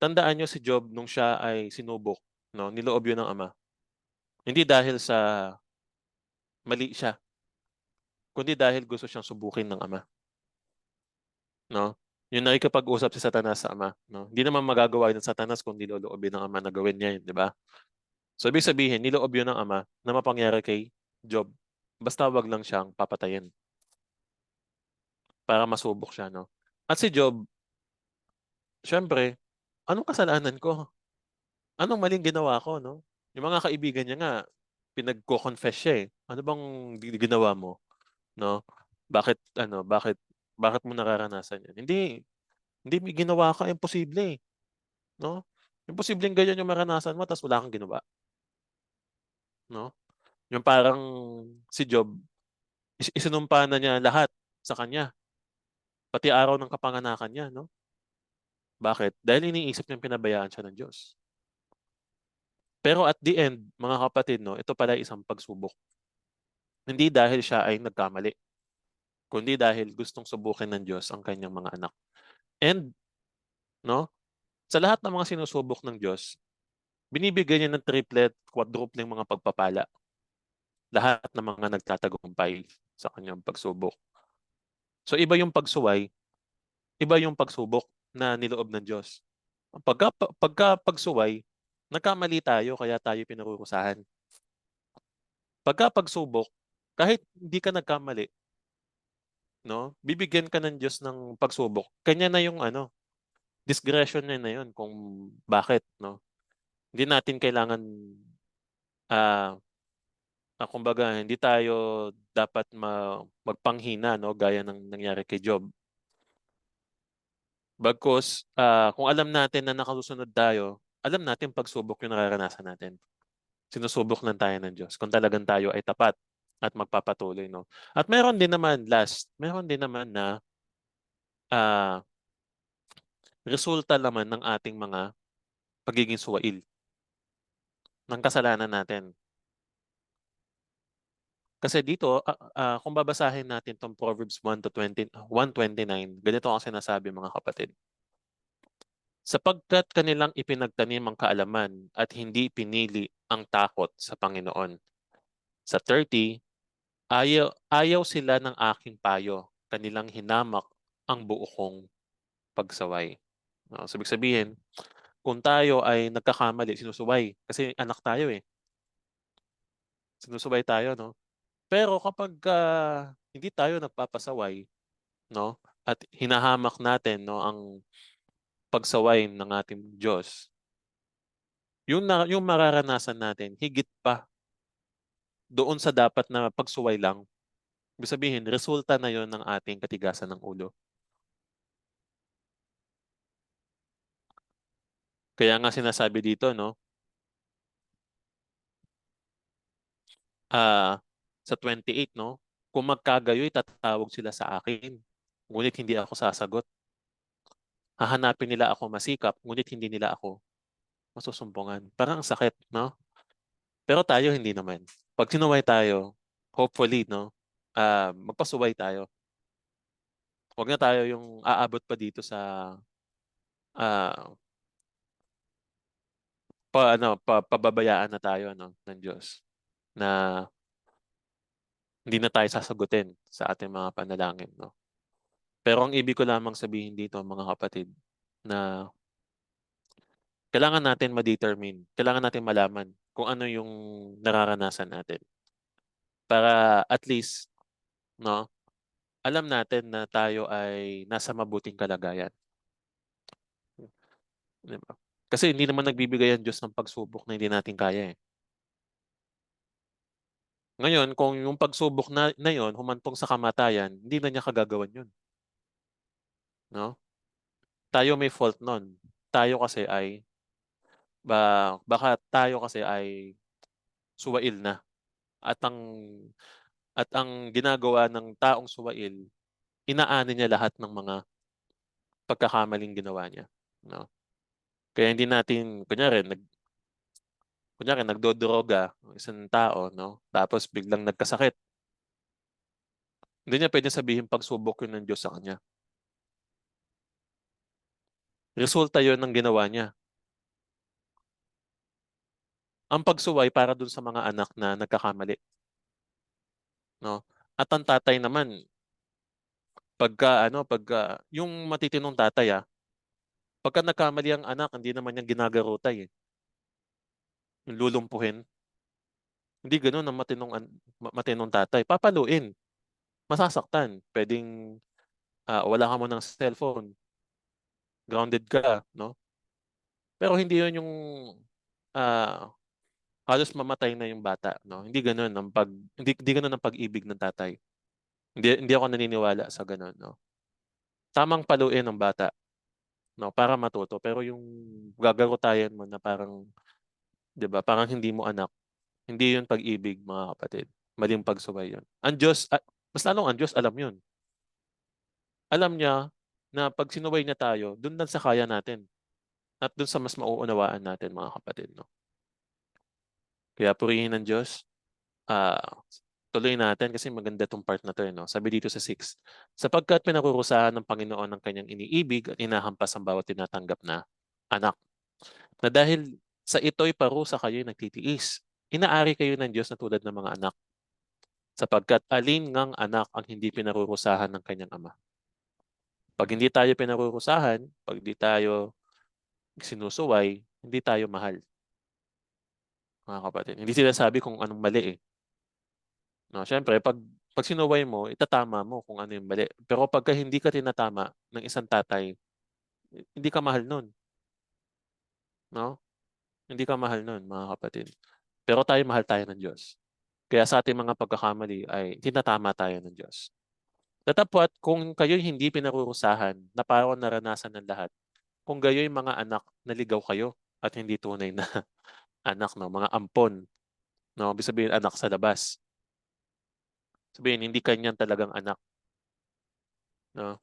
Tandaan nyo si Job nung siya ay sinubok. No? Niloob yun ng ama. Hindi dahil sa mali siya, kundi dahil gusto siyang subukin ng ama. No? Yung nakikipag-usap si Satanas sa ama. No? Hindi naman magagawa yun ng Satanas kung niloloobin ng ama na gawin niya yun, di ba? So, ibig sabihin, niloob yun ng ama na mapangyari kay Job. Basta wag lang siyang papatayin para masubok siya, no? At si Job, syempre, anong kasalanan ko? Anong maling ginawa ko, no? Yung mga kaibigan niya nga, pinagko-confess siya eh. Ano bang ginawa mo, no? Bakit, bakit mo nararanasan yan? Hindi may ginawa ka, imposible, no? Imposibleng ganyan yung maranasan mo, tapos wala kang ginawa, no? Yung parang si Job, isinumpa na niya lahat sa kanya, pati araw ng kapanganakan niya, no? Bakit? Dahil iniisip niyang pinabayaan siya ng Diyos. Pero at the end, mga kapatid, no, ito pala isang pagsubok. Hindi dahil siya ay nagkamali, kundi dahil gustong subukin ng Diyos ang kanyang mga anak. And, no, sa lahat ng mga sinusubok ng Diyos, binibigyan niya ng triplet, quadrupling mga pagpapala. Lahat ng mga nagtatagumpay sa kanyang pagsubok. So iba yung pagsuway, iba yung pagsubok na niloob ng Diyos. Pagka pagsuway, nagkamali tayo kaya tayo pinarurusahan. Pagka pagsubok, kahit hindi ka nagkamali, no? Bibigyan ka ng Diyos ng pagsubok. Kanya na yung discretion niya na yun kung bakit, no? Hindi natin kailangan ah kumbaga hindi tayo dapat magpanghina no gaya ng nangyari kay Job. Bagkus kung alam natin na nakasusunod tayo, alam natin pagsubok yung nararanasan natin. Sinusubok lang tayo ng Diyos kung talagang tayo ay tapat at magpapatuloy, no? At meron din naman na ah, resulta naman ng ating mga pagiging suwail ng kasalanan natin. Kasi dito, kung babasahin natin tong Proverbs 1 to 20, 129, ganito ang sinasabi mga kapatid. Sapagkat kanilang ipinagtanim ang kaalaman at hindi pinili ang takot sa Panginoon. Sa 30, ayaw sila ng aking payo, kanilang hinamak ang buo kong pagsaway. No, so, ibig sabihin, kung tayo ay nagkakamali, sinusuway. Kasi anak tayo eh. Sinusubay tayo, no? Pero kapag hindi tayo nagpapasaway, no? At hinahamak natin, no, ang pagsaway ng ating Diyos, yung mararanasan natin, higit pa doon sa dapat na pagsuway lang. Ibig sabihin, resulta na yon ng ating katigasan ng ulo. Kaya nga sinasabi dito, no, sa 28, no? Kung magkagayoy, tatawag sila sa akin. Ngunit hindi ako sasagot. Hahanapin nila ako masikap, ngunit hindi nila ako masusumpungan. Parang ang sakit, no? Pero tayo hindi naman. Pag sinuway tayo, hopefully, no? Magpasuway tayo. Huwag na tayo yung aabot pa dito sa ah, pababayaan na tayo no, ng Diyos na hindi na tayo sasagutin sa ating mga panalangin. No? Pero ang ibig ko lamang sabihin dito, mga kapatid, na kailangan natin ma-determine, kailangan natin malaman kung ano yung nararanasan natin. Para at least, no, alam natin na tayo ay nasa mabuting kalagayan. Di ba? Kasi hindi naman nagbibigay ang Diyos ng pagsubok na hindi natin kaya eh. Ngayon, kung yung pagsubok na yon humantong sa kamatayan, hindi na niya kagagawan yun. No? Tayo may fault nun. Tayo kasi ay, baka tayo kasi ay suwail na. At ang, at ang ginagawa ng taong suwail, inaani niya lahat ng mga pagkakamaling ginawa niya. No? Kaya hindi natin, kunyari nagdodroga ang isang tao, no? Tapos biglang nagkasakit. Hindi niya pwede sabihin pagsubok yun ng Diyos sa kanya. Resulta yun ng ginawa niya. Ang pagsuway para dun sa mga anak na nagkakamali, no? At ang tatay naman, pagka yung matitinong tatay pagka nagkamali ang anak, hindi naman niya ginagarutay eh. Yung lulumpuhin. Hindi ganoon ang matinong tatay. Papaluin, masasaktan. Pwedeng wala ka mo ng cellphone, grounded ka, no? Pero hindi yun yung ah, halos mamatay na yung bata, no? Hindi ganoon ang pag-ibig ng tatay. Hindi ako naniniwala sa ganoon, no? Tamang paluin ng bata, no, para matuto. Pero yung gagarutayan mo na parang, 'di ba, parang hindi mo anak, hindi yun pag-ibig, mga kapatid. Maling pagsuway yun. Ang Diyos, mas lalong ang Diyos alam yun. Alam niya na pag sinuway niya tayo, dun lang sa kaya natin. At dun sa mas mauunawaan natin, mga kapatid, no? Kaya purihin ng Diyos. Ah, tuloy natin kasi maganda tong part na to, no? Sabi dito sa 6, sapagkat pinakurusahan ng Panginoon ng kanyang iniibig at inahampas ang bawat tinatanggap na anak. Na dahil sa ito'y parusa kayo'y nagtitiis. Inaari kayo ng Diyos na tulad ng mga anak, sapagkat alin ngang anak ang hindi pinarurusahan ng kanyang ama. Pag hindi tayo pinarurusahan, pag hindi tayo sinusuway, hindi tayo mahal, mga kapatid. Hindi sila sabi kung anong mali eh. No, syempre, pag sinuway mo, itatama mo kung ano yung mali. Pero pagka hindi ka tinatama ng isang tatay, hindi ka mahal nun. No? Hindi ka mahal nun, mga kapatid. Pero tayo, mahal tayo ng Diyos. Kaya sa ating mga pagkakamali ay tinatama tayo ng Diyos. Datapwat kung kayo'y hindi pinarurusahan na parang naranasan ng lahat, kung gayo'y mga anak, naligaw kayo at hindi tunay na anak, no? Mga ampon. No? Ibig sabihin, anak sa labas. Sabihin, hindi kanyan talagang anak. No?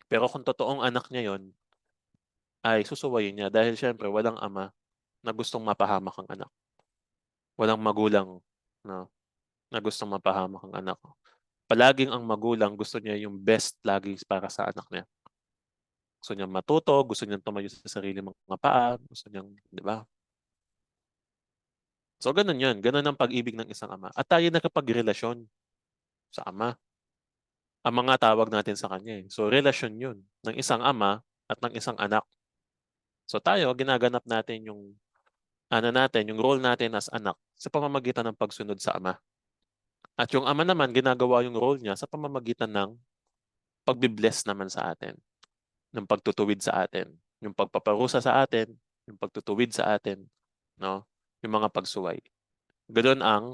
Pero kung totoong anak niya yon, ay susuwayin niya dahil syempre walang ama na gustong mapahamak ang anak. Walang magulang, no, na gustong mapahamak ang anak. Palaging ang magulang gusto niya yung best lagi para sa anak niya. Gusto niyang matuto, gusto niyang tumayo sa sarili mga paa, gusto niyang, di ba? So ganun yun, ganun ang pag-ibig ng isang ama. At tayo nakapagrelasyon sa ama. Ang mga tawag natin sa kanya eh. So relasyon yun ng isang ama at ng isang anak. So tayo, ginaganap natin yung role natin as anak sa pamamagitan ng pagsunod sa ama. At yung ama naman, ginagawa yung role niya sa pamamagitan ng pagbibless naman sa atin, ng pagtutuwid sa atin, yung pagpaparusa sa atin, yung pagtutuwid sa atin, no? Yung mga pagsuway. Ganoon ang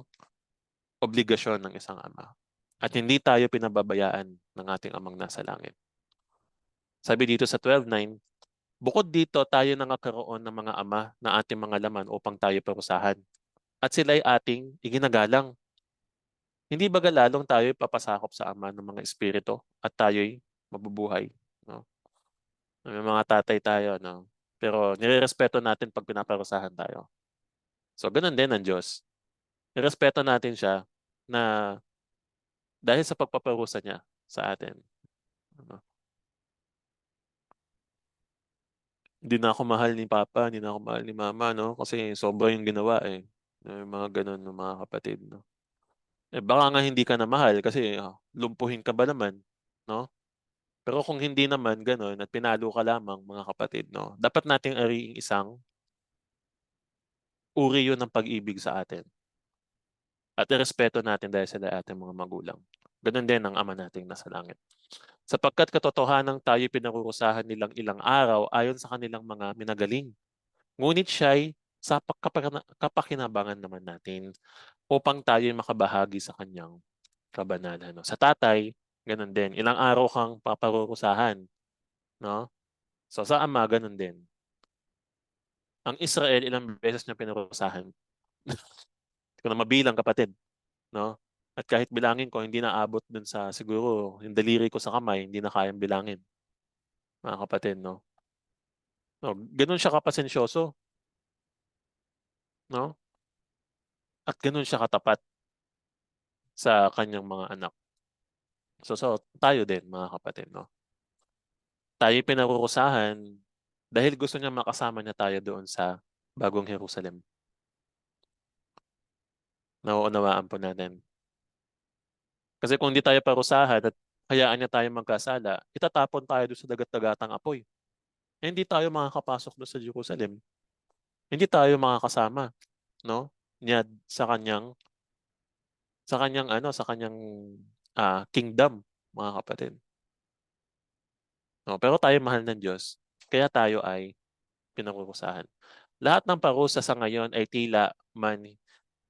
obligasyon ng isang ama. At hindi tayo pinababayaan ng ating amang nasa langit. Sabi dito sa 12:9, bukod dito tayo nangakaroon ng mga ama na ating mga laman upang tayo parusahan. At sila'y ating iginagalang. Hindi baga lalong tayo'y papasakop sa Ama ng mga espiritu at tayo'y mabubuhay, 'no? May mga tatay tayo, 'no? Pero nirerespeto natin 'pag pinaparusahan tayo. So gano'n din ang Diyos. Nirespeto natin siya na dahil sa pagpaparusa niya sa atin, ano. Hindi na ako mahal ni Papa, hindi na ako mahal ni Mama, 'no, kasi sobra yung ginawa, eh. Yung mga gano'n, 'no, mga kapatid, 'no. Eh, baka nga hindi ka na mahal kasi, lumpuhin ka ba naman, 'no? Pero kung hindi naman gano'n at pinalo ka lamang, mga kapatid, 'no, dapat nating ariing isang uri 'yun ng pag-ibig sa atin at irespeto natin dahil sila ay ating mga magulang. Gano'n din ang Ama nating nasa langit. Sapagkat katotohanan tayo'y pinarurusahan nilang ilang araw ayon sa kanilang mga minagaling. Ngunit siya'y sa kapakinabangan naman natin upang tayo'y makabahagi sa kanyang kabanalan, 'no. Sa tatay, gano'n din, ilang araw kang paparurusahan, 'no. So, sa ama gano'n din. Ang Israel ilang beses niya pinarurusahan, 'di ko na mabilang kapatid, 'no. At kahit bilangin ko hindi na abot dun sa siguro yung daliri ko sa kamay hindi na kayang bilangin, mga kapatid, 'no. Oh, gano'n siya kapasensyoso, 'no, at gano'n siya katapat sa kanyang mga anak. So tayo din, mga kapatid, 'no. Tayo'y pinarurusahan dahil gusto niyang makasama niya tayo doon sa bagong Jerusalem. Nauunawaan po natin. Kasi kung hindi tayo parusahan at hayaan niya tayong magkasala, itatapon tayo do'n sa dagat-dagatang apoy. Eh, hindi tayo makakapasok do'n sa Jerusalem. Hindi tayo makakasama, 'no, niya sa kanyang ano, sa kanyang, kingdom, mga kapatid, 'no. Pero tayo mahal ng Diyos, kaya tayo ay pinarurusahan. Lahat ng parusa sa ngayon ay tila man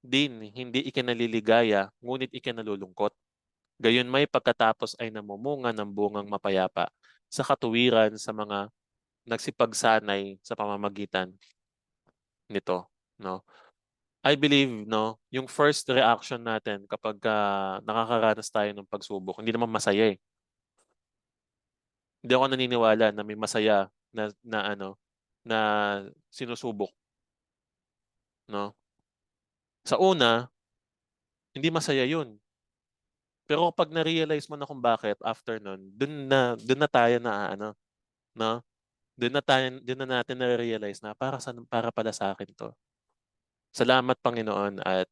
din hindi ikinaliligaya, ngunit ikinalulungkot. Gayunmay pagkatapos ay namumunga ng bungang mapayapa sa katuwiran sa mga nagsipagsanay sa pamamagitan nito, 'no. I believe, 'no, yung first reaction natin kapagka nakakaranas tayo ng pagsubok hindi naman masaya, eh. Hindi ako naniniwala na may masaya na ano, na sinusubok, 'no. Sa una, hindi masaya yun, pero kapag na-realize mo na kung bakit after nun, dun na tayo naaano, 'no. Dun na natin nare-realize na para pala sa'kin 'to. Salamat Panginoon at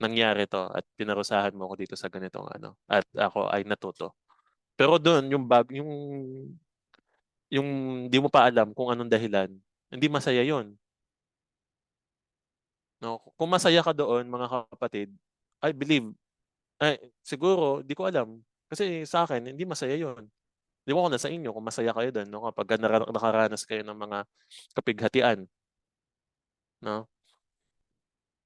nangyari 'to at pinarusahan mo ako dito sa ganitong ano, at ako ay natuto. Pero dun yung di mo pa alam kung anong dahilan, hindi masaya yun, 'no. Kung masaya ka doon, mga kapatid, I believe siguro di ko alam, kasi sa'kin hindi masaya yun. Ewan ko na sa inyo kung masaya kayo dun, 'no, kapagka nakaranas kayo ng mga kapighatian, 'no.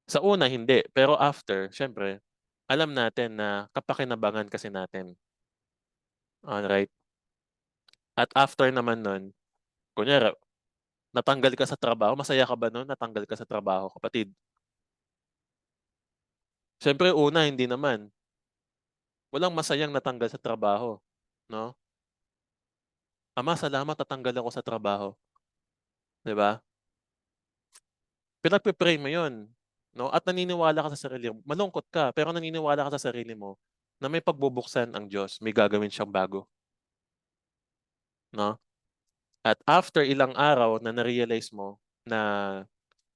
Sa una hindi, pero after siyempre alam natin na kapakinabangan kasi natin, alright? At after naman nun, kunyari natanggal ka sa trabaho, masaya ka ba nun natanggal ka sa trabaho, kapatid? Siyempre una hindi naman, walang masayang natanggal sa trabaho, 'no? "Ama salamat natanggal ako sa trabaho." 'Di ba? Pinagpe-pray mo yun, 'no, at naniniwala ka sa sarili mo malungkot ka pero naniniwala ka sa sarili mo na may pagbubuksan ang Diyos, may gagawin siyang bago, 'no? At after ilang araw na na-realize mo na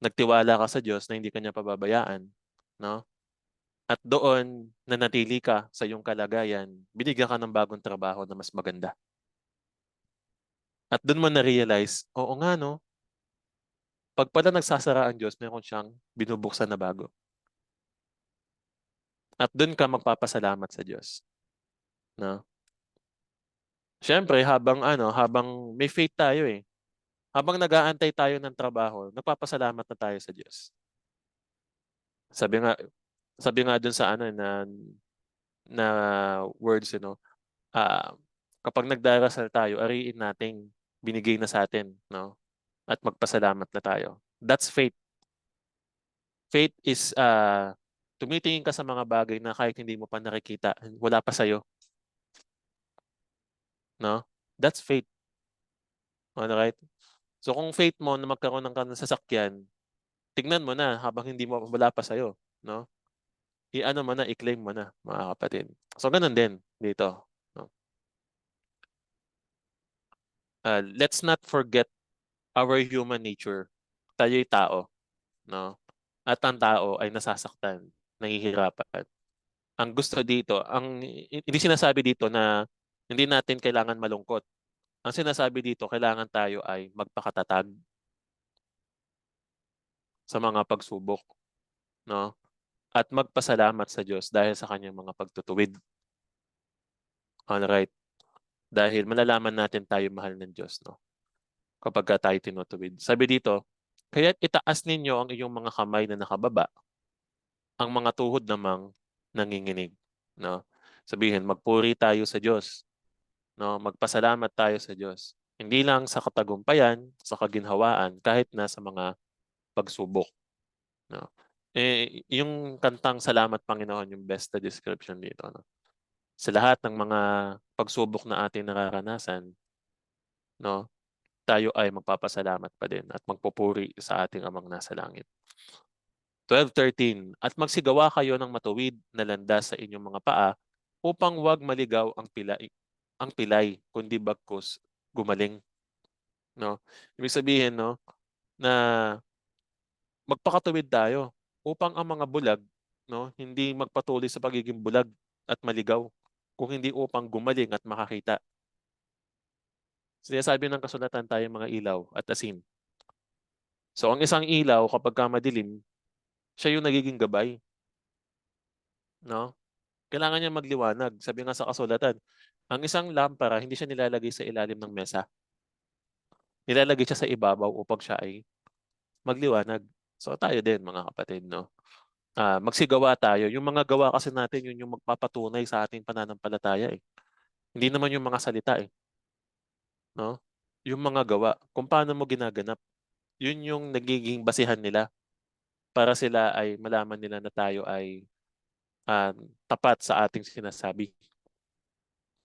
nagtiwala ka sa Diyos na hindi ka niya pababayaan, 'no? At doon nanatili ka sa iyong kalagayan, binigyan ka ng bagong trabaho na mas maganda. At dun mo na-realize, oo nga 'no, 'pag pala nagsasara ang Diyos meron siyang binubuksan na bago. At dun ka magpapasalamat sa Diyos, 'no? Siyempre habang may faith tayo, eh, habang nag-aantay tayo ng trabaho, nagpapasalamat na tayo sa Diyos. Sabi nga sabi nga dun sa ano, na words, ah, kapag nagdarasal tayo, ariin nating binigay na sa'tin, 'no, at magpasalamat na tayo. That's faith. Faith is, Tumitingin ka sa mga bagay na kahit hindi mo pa nakikita, wala pa sa'yo. No? That's faith. Alright? So kung faith mo na magkaroon ng sasakyan, tignan mo na habang hindi mo wala pa sa'yo. No? I-ano mo na, i-claim mo na, mga kapatid. So ganun din dito. No? Let's not forget our human nature. Tayo'y tao. No? At ang tao ay nasasaktan, nahihirapan. Ang gusto dito, hindi sinasabi dito na hindi natin kailangan malungkot. Ang sinasabi dito, kailangan tayo ay magpakatatag sa mga pagsubok, no? At magpasalamat sa Diyos dahil sa kanyang mga pagtutuwid. Alright? Dahil malalaman natin tayo mahal ng Diyos, no? Kapag tayo tinutuwid. Sabi dito, kaya itaas ninyo ang iyong mga kamay na nakababa, ang mga tuhod namang nanginginig, no? Sabihin, magpuri tayo sa Diyos, no? Magpasalamat tayo sa Diyos. Hindi lang sa katagumpayan, sa kaginhawaan, kahit na sa mga pagsubok, no? Yung kantang Salamat Panginoon, yung best na description dito, no? Sa lahat ng mga pagsubok na ating nararanasan, no? Tayo ay magpapasalamat pa din at magpupuri sa ating Amang nasa langit. 12:13 At magsigawa kayo ng matuwid na landas sa inyong mga paa upang wag maligaw ang pilay kundi bagkus gumaling, no? Ibig sabihin, no, na magpakatuwid tayo upang ang mga bulag, no, hindi magpatuloy sa pagiging bulag at maligaw, kung hindi upang gumaling at makakita. Sinasabi ng kasulatan tayo mga ilaw at asin. So ang isang ilaw kapag ka madilim, siya yung nagiging gabay, no? Kailangan niya magliwanag. Sabi nga sa kasulatan, ang isang lampara hindi siya nilalagay sa ilalim ng mesa. Nilalagay siya sa ibabaw upang siya ay magliwanag. So tayo din mga kapatid, no? Magsigawa tayo. Yung mga gawa kasi natin, yun yung magpapatunay sa ating pananampalataya eh. Hindi naman yung mga salita eh, no? Yung mga gawa, kung paano mo ginaganap, yun yung nagiging basihan nila para sila ay malaman nila na tayo ay ah, tapat sa ating sinasabi,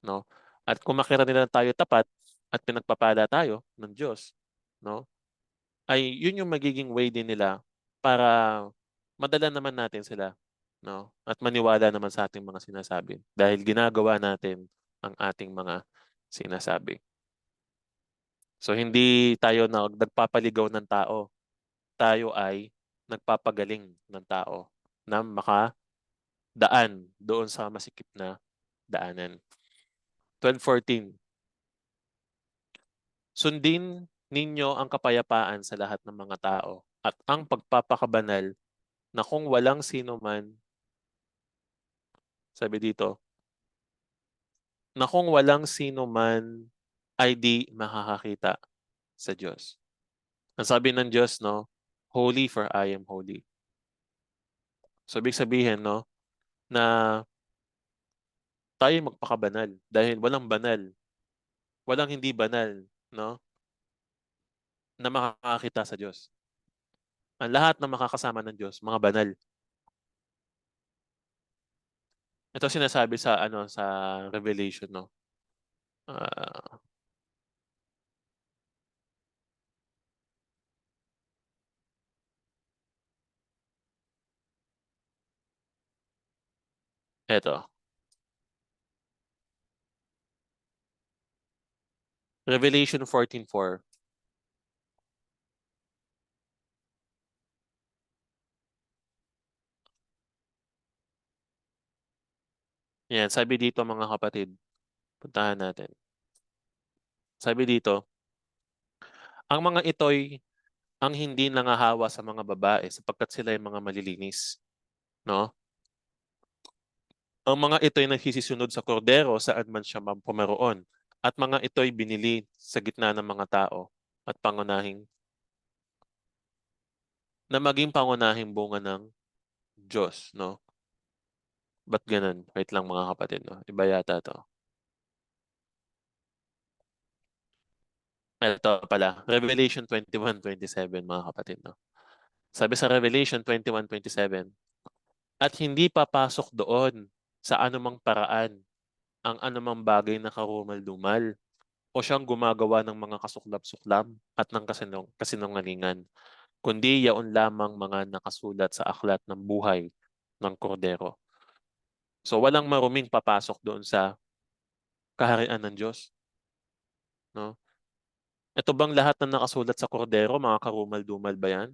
no? At kung makita nila na tayo tapat at pinagpapala tayo ng Diyos, no? Ay yun yung magiging way din nila para madala naman natin sila, no? At maniwala naman sa ating mga sinasabi dahil ginagawa natin ang ating mga sinasabi. So hindi tayo nagpapaligaw ng tao. Tayo ay nagpapagaling ng tao na makadaan doon sa masikip na daanan. 12:14 Sundin ninyo ang kapayapaan sa lahat ng mga tao at ang pagpapakabanal na kung walang sino man, sabi dito, na kung walang sino man ay di makakakita sa Diyos. Ang sabi ng Diyos, no, holy for I am holy. So, ibig sabihin, no, na tayo magpakabanal dahil walang banal, walang hindi banal, no, na makakakita sa Diyos. Ang lahat na makakasama ng Diyos, mga banal. Ito sinasabi sa ano sa Revelation, no. Ah, eto. Revelation 14:4. Yan, sabi dito mga kapatid, puntahan natin. Sabi dito, ang mga ito'y ang hindi nangahawa sa mga babae sapagkat sila ay mga malilinis, no? Ang mga ito'y nagsisisunod sa kordero saan man siya pumaroon, at mga ito'y binili sa gitna ng mga tao at pangunahing na maging pangunahing bunga ng Diyos, no? Ba't ganun? Wait lang mga kapatid, no? Iba yata to. Ito pala, Revelation 21:27 mga kapatid, no? Sabi sa Revelation 21:27, at hindi papasok doon sa anumang paraan ang anumang bagay na karumal-dumal o siyang gumagawa ng mga kasuklap-suklam at ng kasinungalingan, kundi yaon lamang mga nakasulat sa aklat ng buhay ng kordero. So walang maruming papasok doon sa kaharian ng Diyos, no? Ito bang lahat ng nakasulat sa kordero, mga karumal-dumal ba yan?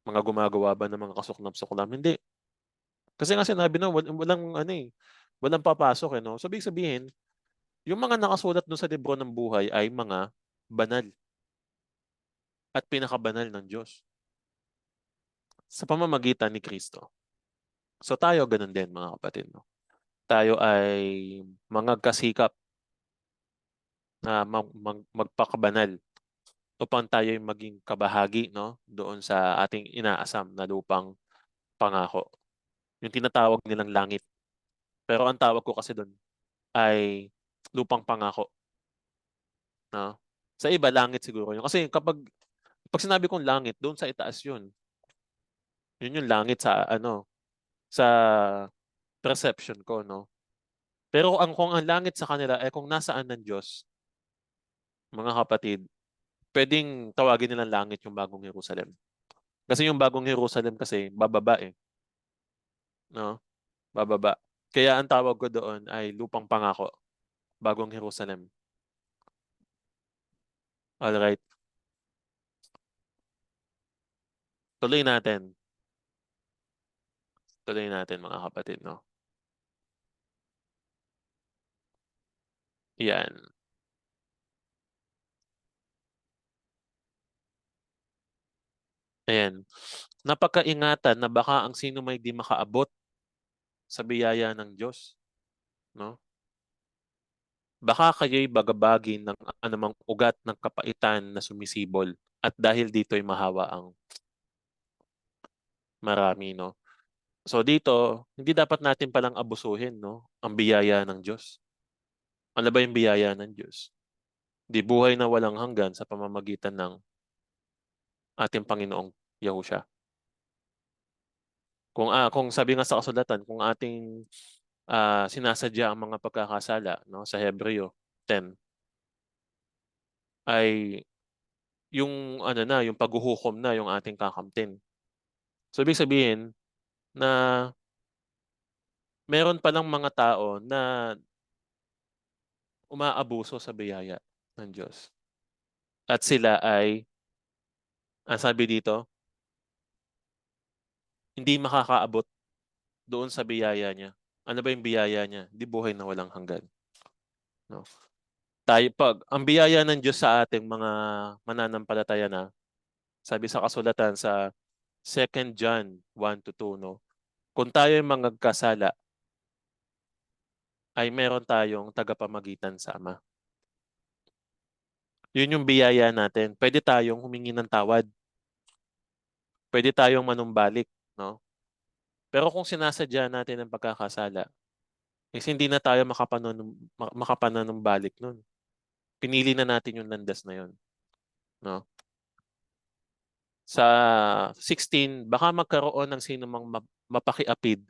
Mga gumagawa ba ng mga kasuklap-suklam? Hindi. Kasi nga sinabi na walang ano eh, walang papasok no. So ibig sabihin, yung mga nakasulat doon sa libro ng buhay ay mga banal at pinakabanal ng Diyos sa pamamagitan ni Kristo. So tayo ganun din mga kapatid, no. Tayo ay mga kasikap na magpakabanal upang tayo ay maging kabahagi no doon sa ating inaasam na lupang pangako. Yung tinatawag nilang langit. Pero ang tawag ko kasi doon ay lupang pangako, no? Sa iba langit siguro yun. Kasi pag sinabi kong langit, doon sa itaas yun. Yun yung langit sa ano, sa perception ko, no? Pero kung ang langit sa kanila ay kung nasaan ng Diyos, mga kapatid, pwedeng tawagin nilang langit yung bagong Jerusalem. Kasi yung bagong Jerusalem kasi bababa no? Bababa. Kaya ang tawag ko doon ay lupang pangako, bagong Jerusalem. All right, tuloy natin. Tuloy natin mga kapatid, no? Yan. Ayan. Napakaingatan na baka ang sino may di makaabot sa biyaya ng Diyos, no? Baka kayo'y bagabagin ng anumang ugat ng kapaitan na sumisibol at dahil dito'y mahawa ang marami, no? So dito, hindi dapat natin palang abusuhin, no? Ang biyaya ng Diyos. Ano ba yung biyaya ng Diyos? Di buhay na walang hanggan sa pamamagitan ng ating Panginoong Yahusya. Kung sabi nga sa kasulatan, kung ating sinasadya ang mga pagkakasala, no, sa Hebreo 10 ay yung ano na, yung paghuhukom na yung ating kakamtin. So ibig sabihin na meron palang mga tao na umaabuso sa biyaya ng Diyos. At sila ay, ang sabi dito, hindi makakaabot doon sa biyaya niya. Ano ba yung biyaya niya? Di buhay na walang hanggan. No? Ang biyaya ng Diyos sa ating mga mananampalataya na, sabi sa kasulatan sa 2 John 1 to 2, no? Kung tayo ay magkasala, ay meron tayong tagapamagitan sa Ama. Yun yung biyaya natin. Pwede tayong humingi ng tawad. Pwede tayong manumbalik, no? Pero kung sinasadya natin ang pagkakasala, is hindi na tayo makapananumbalik nun. Pinili na natin yung landas na yun, no? Sa 16, baka magkaroon ng sino mang mapakiapid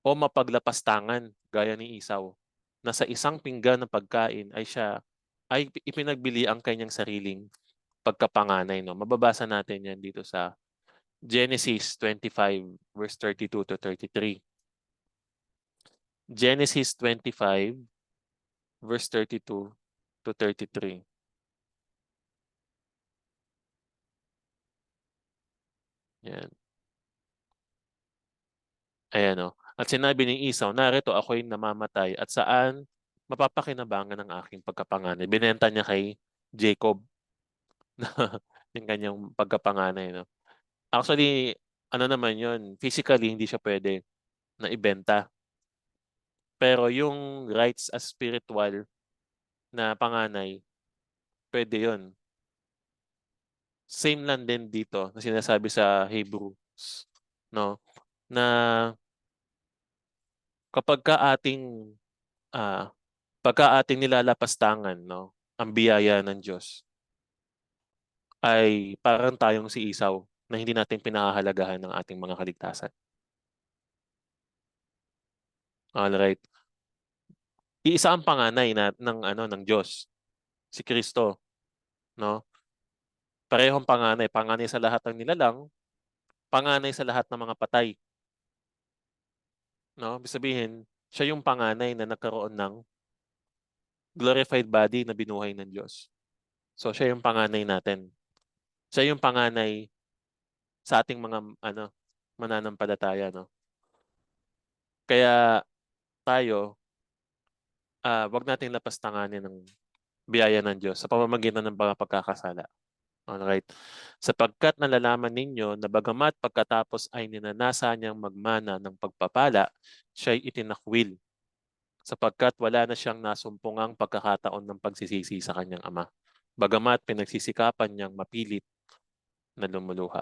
o mapaglapastangan gaya ni Isaw na sa isang pinggan ng pagkain ay ipinagbili ang kanyang sariling pagkapanganay, no? Mababasa natin yan dito sa Genesis 25 verse 32 to 33. Genesis 25 verse 32 to 33. Yan. Ayan o. At sinabi ni Esau, narito ako'y namamatay at saan mapapakinabangan ng aking pagkapanganay. Binenta niya kay Jacob yung kanyang pagkapanganay. No? Actually, ano naman yun, physically hindi siya pwede na ibenta. Pero yung rights as spiritual na panganay, pwede yun. Same lang din dito na sinasabi sa Hebrews, no? Na kapag ka ah, pagka ating nilalapastangan, no, ang biyaya ng Diyos ay parang tayong si Isaw na hindi natin pinahahalagahan ng ating mga kaligtasan. Alright. Iisa ang panganay ng Diyos, si Kristo, no? Parehong panganay, panganay sa lahat ng nilalang, panganay sa lahat ng mga patay, no? Ibig sabihin, siya yung panganay na nagkaroon ng glorified body na binuhay ng Diyos. So siya yung panganay natin. Siya yung panganay sa ating mga mananampalataya, no? Kaya tayo, wag nating lapastanganin ng biyaya ng Diyos sa pamamagitan ng mga pagkakasala. Alright. Sapagkat nalalaman ninyo na bagamat pagkatapos ay ninanasa niyang magmana ng pagpapala, siya'y itinakwil sapagkat wala na siyang nasumpungang pagkakataon ng pagsisisi sa kanyang ama. Bagamat pinagsisikapan niyang mapilit na lumuluha.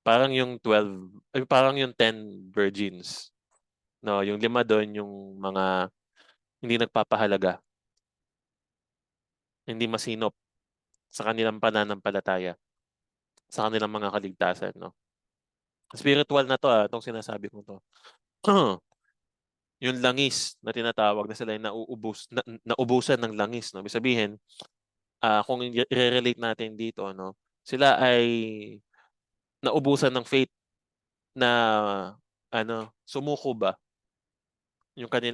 Parang yung 12, parang yung 10 virgins. No, yung 5 doon yung mga hindi nagpapahalaga, hindi masinop sa kanilang pananampalataya, sa kanilang mga kaligtasan, no. Spiritual na to itong sinasabi ko to. Yung langis na tinatawag na sila yung nauubusan ng langis, no. Ibig sabihin, kung i-relate natin dito, no, sila ay naubusan ng faith na sumuko ba?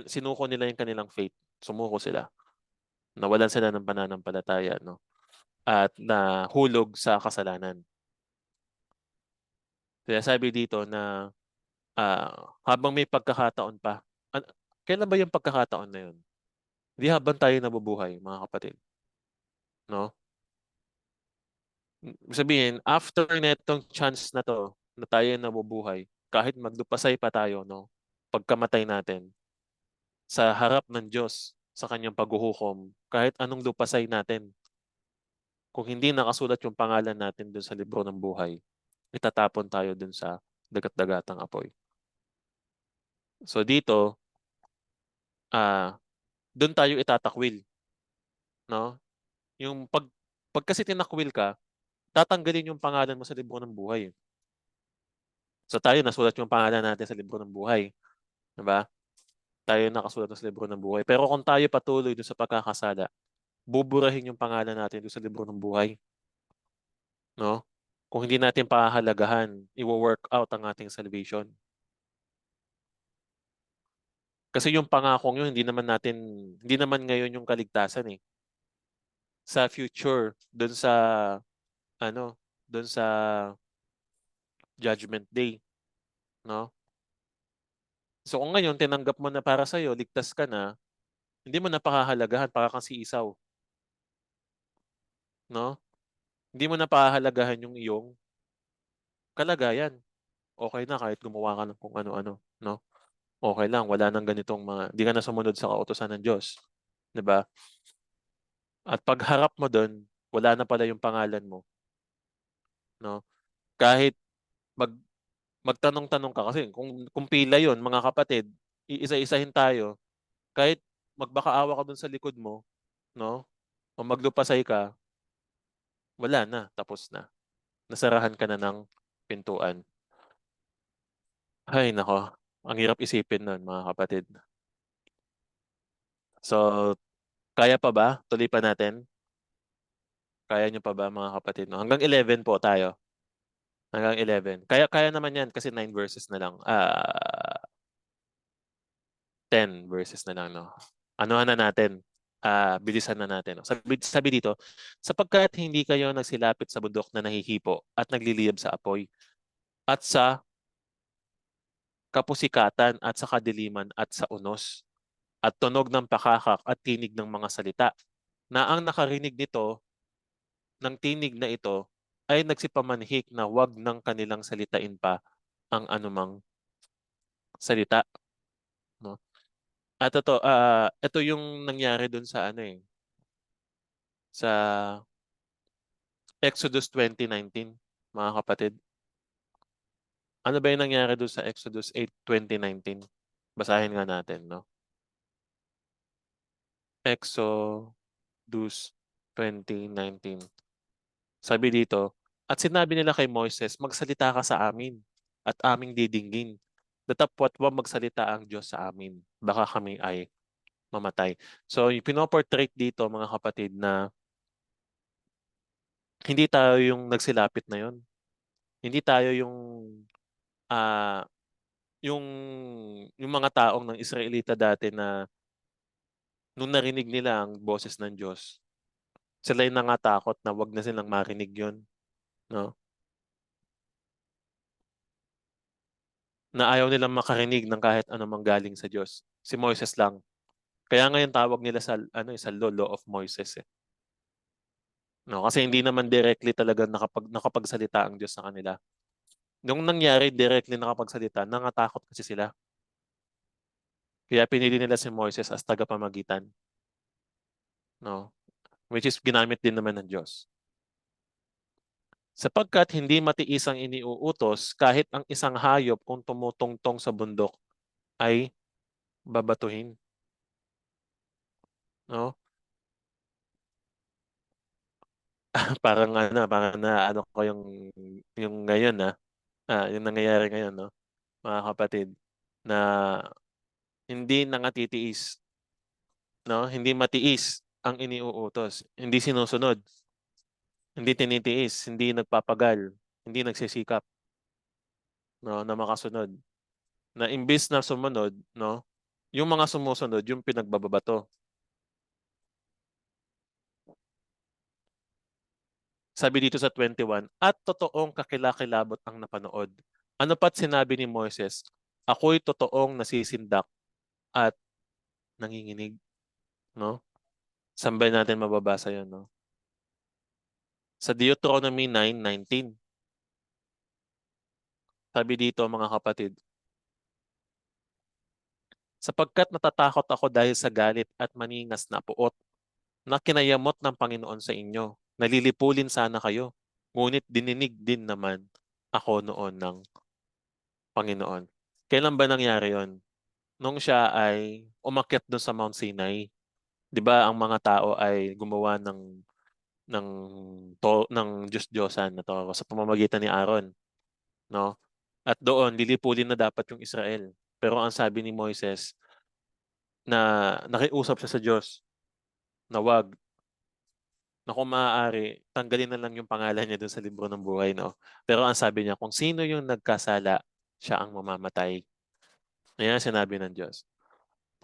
Sinuko nila yung kanilang faith. Sumuko sila. Nawalan sila ng pananampalataya, no? At nahulog sa kasalanan. Kaya sabi dito na habang may pagkakataon pa, kailan ba yung pagkakataon na yun? Hindi habang tayo nabubuhay, mga kapatid. No? Sabihin, after netong chance na to, na tayo nabubuhay, kahit magdupasay pa tayo, no? Pagkamatay natin, sa harap ng Diyos, sa kanyang paghuhukom, kahit anong lupasay natin, kung hindi nakasulat yung pangalan natin dun sa libro ng buhay, itatapon tayo dun sa dagat-dagatang apoy. So dito, dun tayo itatakwil, no? Yung pag kasi tinakwil ka, tatanggalin yung pangalan mo sa libro ng buhay. So tayo nasulat yung pangalan natin sa libro ng buhay, 'di ba? Tayo nakasulat sa libro ng buhay. Pero kung tayo patuloy dun sa pagkakasala, buburahin yung pangalan natin dun sa libro ng buhay, no? Kung hindi natin pahahalagahan, i-work out ang ating salvation. Kasi yung pangakong yun, hindi naman ngayon yung kaligtasan eh. Sa future, ano, doon sa Judgment Day, no? So kung ngayon tinanggap mo na para sa iyo, ligtas ka na, hindi mo na pahahalagahan para kang si Isaw, no? Hindi mo na pahahalagahan yung iyong kalagayan. Okay na kahit gumawa ka ng kung ano-ano, no? Okay lang, wala nang ganitong di ka na sumunod sa kautusan ng Diyos, 'di ba? At pagharap mo doon, wala na pala yung pangalan mo, no? Kahit mag magtanong-tanong ka kasi kung pila yon mga kapatid, iisa-isahin tayo. Kahit magbakaawa ka dun sa likod mo, no? O maglupasay ka, wala na, tapos na. Nasarahan ka na ng pintuan. Ay, nako. Ang hirap isipin nun, mga kapatid. So, kaya pa ba? Tuloy pa natin? Kaya nyo pa ba, mga kapatid? No? Hanggang 11 po tayo. Hanggang 11. Kaya naman yan kasi 9 verses na lang. 10 verses na lang, no? Anuhan na natin. Bilisan na natin. No? Sabi dito, sapagkat hindi kayo nagsilapit sa bundok na nahihipo at nagliliyab sa apoy at sa kapusikatan at sa kadiliman at sa unos at tunog ng pakakak at tinig ng mga salita na ang nakarinig nito ng tinig na ito ay nagsipamanhik na wag ng kanilang salitain pa ang anumang salita, no? At ito yung nangyari dun sa sa Exodus 20:19, mga kapatid. Ano ba yung nangyari dun sa Exodus 8:20-19? Basahin nga natin, no? Exodus 20:19. Sabi dito, at sinabi nila kay Moises, magsalita ka sa amin at aming didinggin. datapwat wag magsalita ang Diyos sa amin. Baka kami ay mamatay. So, yung pinoportrait dito, mga kapatid, na hindi tayo yung nagsilapit na yun. Hindi tayo ah, yung, yung mga taong ng Israelita dati na nung narinig nila ang boses ng Diyos, sila yung nangatakot na wag na silang marinig yun. No? Na ayaw nilang makarinig ng kahit anumang galing sa Diyos. Si Moises lang. Kaya ngayon tawag nila sa sa law of Moises eh. No, kasi hindi naman directly talaga nakapagsalita ang Diyos sa kanila. Nung nangyari directly nakapagsalita, nangatakot kasi sila. Kaya pinili nila si Moises as tagapamagitan, no? Which is ginamit din naman ng Diyos. Sapagkat hindi matiis ang iniuutos kahit ang isang hayop kung tumutungtong sa bundok ay babatuhin, no? Parang na ano ko yung ngayon yung nangyayari ngayon, no? Mga kapatid, na hindi nangatitiis, no? Hindi matiis ang iniuutos, hindi sinusunod, hindi tinitiis, hindi nagpapagal, hindi nagsisikap, no, na makasunod. Na imbis na sumunod, no, yung mga sumusunod, yung pinagbababato. Sabi dito sa 21, at totoong kakilakilabot ang napanood. Ano pa't sinabi ni Moises, ako'y totoong nasisindak at nanginginig, no? Saan ba natin mababasa 'yon, no? Sa Deuteronomy 9:19. Sabi dito, mga kapatid, sapagkat natatakot ako dahil sa galit at maningas na puot na kinayamot ng Panginoon sa inyo. Nalilipulin sana kayo, ngunit dininig din naman ako noon ng Panginoon. Kailan ba nangyari yon? Nung siya ay umakyat doon sa Mount Sinai. 'Di ba ang mga tao ay gumawa ng ng Diyos-Diyosan na to sa pamamagitan ni Aaron, no? At doon lilipulin na dapat yung Israel. Pero ang sabi ni Moises na nakiusap siya sa Diyos na wag, na kung maaari, tanggalin na lang yung pangalan niya doon sa libro ng buhay, no? Pero ang sabi niya, kung sino yung nagkasala, siya ang mamamatay. Ayan ang sinabi ng Diyos.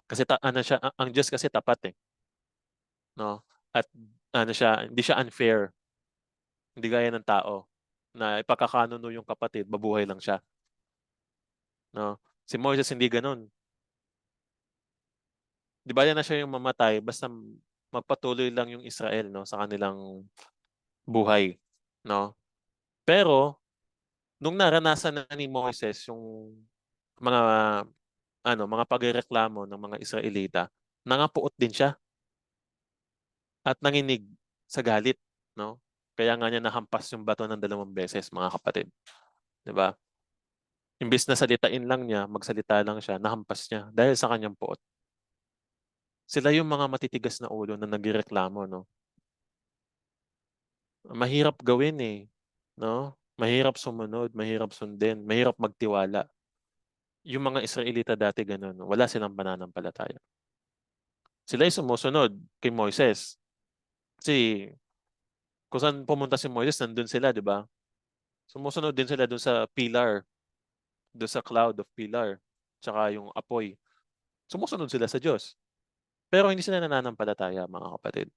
Kasi ang Diyos kasi tapat eh, no? At hindi siya unfair, hindi gaya ng tao na ipagkakanuno yung kapatid, mabuhay lang siya, no? Si Moses hindi ganoon. Di ba na siya yung mamatay basta magpatuloy lang yung Israel, no, sa kanilang buhay, no? Pero nung naranasan na ni Moses yung mga mga pagrereklamo ng mga Israelita, nangapuot din siya at nanginig sa galit, no? Kaya nga niya nahampas yung bato ng 2 beses, mga kapatid, 'di ba? Imbis na salitain lang niya, magsalita lang siya, nahampas niya dahil sa kanyang puot. Sila yung mga matitigas na ulo na nagrereklamo, no? Mahirap gawin eh, no? Mahirap sumunod, mahirap sundin, mahirap magtiwala. Yung mga Israelita dati ganun, wala silang pananampalataya. Sila ay sumusunod kay Moises. Kasi kung saan pumunta si Moises, nandun sila, di ba? Sumusunod din sila dun sa pillar, dun sa cloud of pillar, tsaka yung apoy. Sumusunod sila sa Diyos. Pero hindi sila nananampalataya, mga kapatid.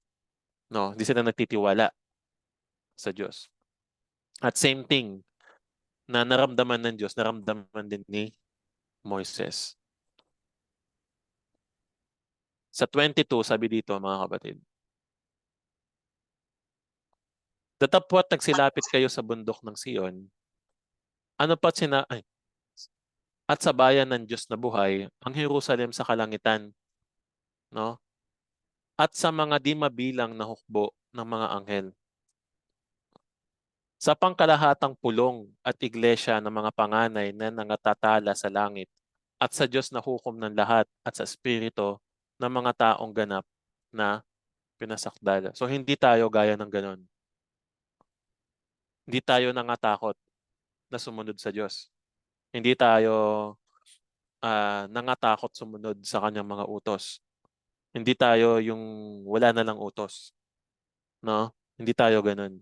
No, hindi sila nagtitiwala sa Diyos. At same thing na naramdaman ng Diyos, naramdaman din ni Moises. Sa 22, sabi dito, mga kapatid, datapwat nagsilapit kayo sa bundok ng Sion, ano pa at sa bayan ng Diyos na buhay, ang Jerusalem sa kalangitan, no? At sa mga di mabilang na hukbo ng mga anghel. Sa pangkalahatang pulong at iglesia ng mga panganay na nangatatala sa langit, at sa Diyos na hukom ng lahat at sa Espiritu ng mga taong ganap na pinasakdal. So hindi tayo gaya ng ganon. Hindi tayo nangatakot na sumunod sa Diyos. Hindi tayo nangatakot sumunod sa kanyang mga utos. Hindi tayo yung wala na lang utos, no? Hindi tayo gano'n.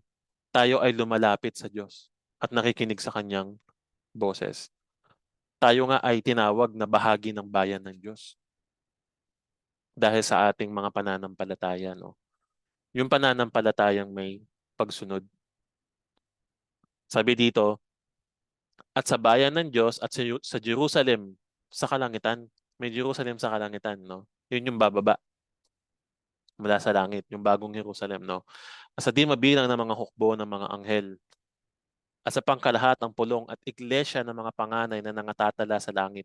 Tayo ay lumalapit sa Diyos at nakikinig sa kanyang boses. Tayo nga ay tinawag na bahagi ng bayan ng Diyos dahil sa ating mga pananampalataya, no? Yung pananampalatayang may pagsunod. Sabi dito, at sa bayan ng Diyos at sa Jerusalem sa kalangitan. May Jerusalem sa kalangitan, no? Yun yung bababa mula sa langit, yung bagong Jerusalem, no? At sa di mabilang ng mga hukbo ng mga anghel at sa pangkalahatang pulong at iglesia ng mga panganay na nangatatala sa langit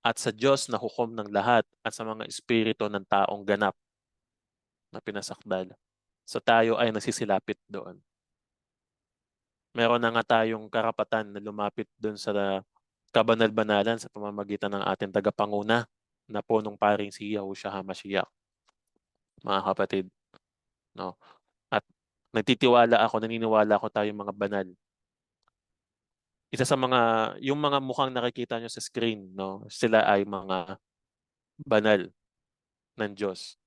at sa Diyos na hukom ng lahat at sa mga espiritu ng taong ganap na pinasakdal. So tayo ay nasisilapit doon. Meron na nga tayong karapatan na lumapit doon sa kabanal-banalan sa pamamagitan ng ating tagapanguna na punong paring si Yahushua HaMashiach, mga kapatid. No? At naniniwala ako tayong mga banal. Isa sa yung mga mukhang nakikita nyo sa screen, no? Sila ay mga banal ng Diyos.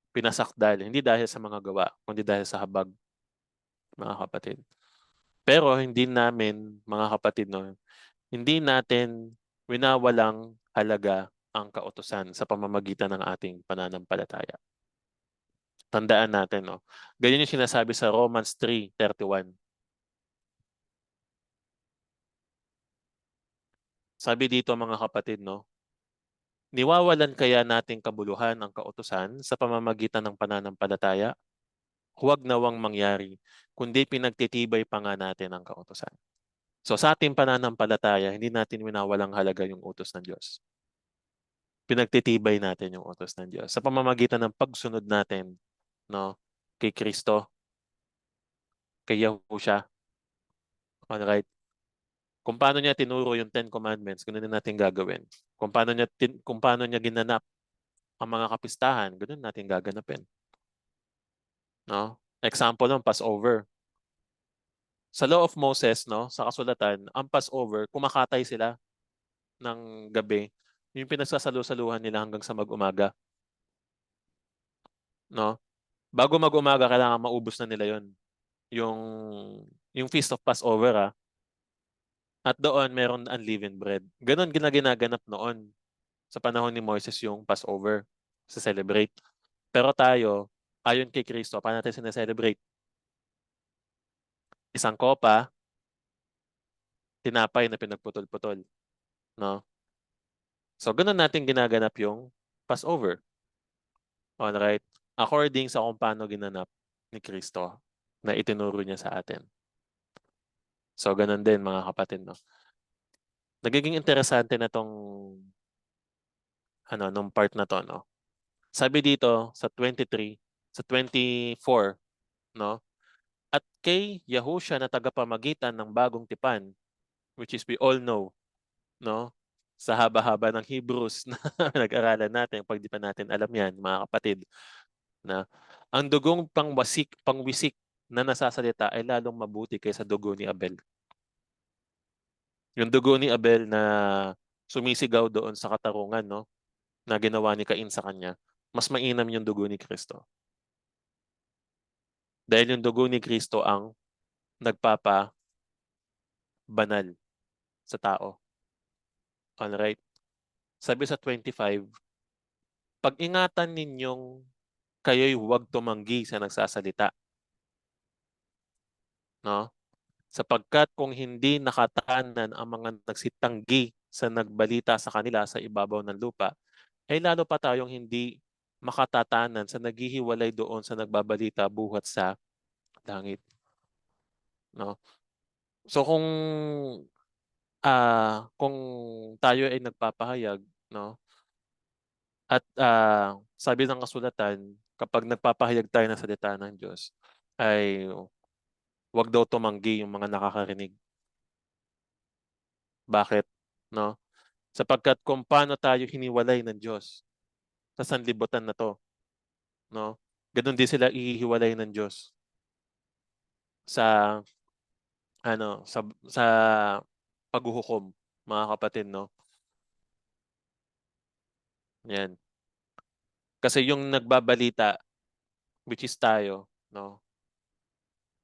Pinasakdal, hindi dahil sa mga gawa, kundi dahil sa habag, mga kapatid. Pero hindi namin, mga kapatid, no, hindi natin winawalang halaga ang kautusan sa pamamagitan ng ating pananampalataya. Tandaan natin, no? Ganyan yung sinasabi sa Romans 3:31. Sabi dito, mga kapatid, no, niwawalan kaya nating kabuluhan ang kautusan sa pamamagitan ng pananampalataya? Huwag nawang mangyari, kundi pinagtitibay pa nga natin ang kautusan. So sa ating pananampalataya, hindi natin winawalang halaga yung utos ng Diyos. Pinagtitibay natin yung utos ng Diyos sa pamamagitan ng pagsunod natin, no, kay Kristo, kay Yahushua. Alright? Kung paano niya tinuro yung Ten Commandments, ganun din natin gagawin. Kung paano niya ginanap ang mga kapistahan, ganun natin gaganapin. No? Example ng Passover. Sa Law of Moses, no, sa kasulatan, ang Passover, kumakatay sila ng gabi. Yung pinagsasalu-saluhan nila hanggang sa mag-umaga. No? Bago mag-umaga, kailangan maubos na nila yon. Yung, yung Feast of Passover, ah. At doon, meron unleavened bread. Ganon ginaganap noon sa panahon ni Moses yung Passover sa celebrate. Pero tayo, ayon kay Kristo, paano natin sineselebrate? Isang kopa, tinapay na pinagputol-putol. No? So, ganun natin ginaganap yung Passover. Alright? According sa kung paano ginanap ni Kristo na itinuro niya sa atin. So, ganun din mga kapatid. No? Nagiging interesante na tong nung part na to. No? Sabi dito sa 23, sa 24, no? At kay Yahushua na tagapamagitan ng bagong tipan, which is we all know, no? Sa haba-haba ng Hebrews na nag-aralan natin, pag di pa natin alam yan, mga kapatid, na ang dugong pangwisik na nasasalita ay lalong mabuti kaysa dugo ni Abel. Yung dugo ni Abel na sumisigaw doon sa katarungan, no? Na ginawa ni Cain sa kanya, mas mainam yung dugo ni Kristo. Dahil yung dugo ni Kristo ang nagpapabanal sa tao. Alright? Sabi sa 25, pag-ingatan ninyong kayo'y huwag tumanggi sa nagsasalita. No? Sapagkat kung hindi nakatanan ang mga nagsitanggi sa nagbalita sa kanila sa ibabaw ng lupa, ay lalo pa tayong hindi makatatanan sa naghihiwalay doon sa nagbabalita buhat sa langit. No? So kung tayo ay nagpapahayag, no? At sabi ng kasulatan, kapag nagpapahayag tayo ng salita ng Diyos, ay wag daw tumanggi yung mga nakakarinig. Bakit? No? Sapagkat kung paano tayo hiniwalay ng Diyos sa sanlibutan na to, no? Ganun din sila ihiwalay ng Diyos sa sa paghuhukom, mga kapatid, no? Yan. Kasi yung nagbabalita, which is tayo, no,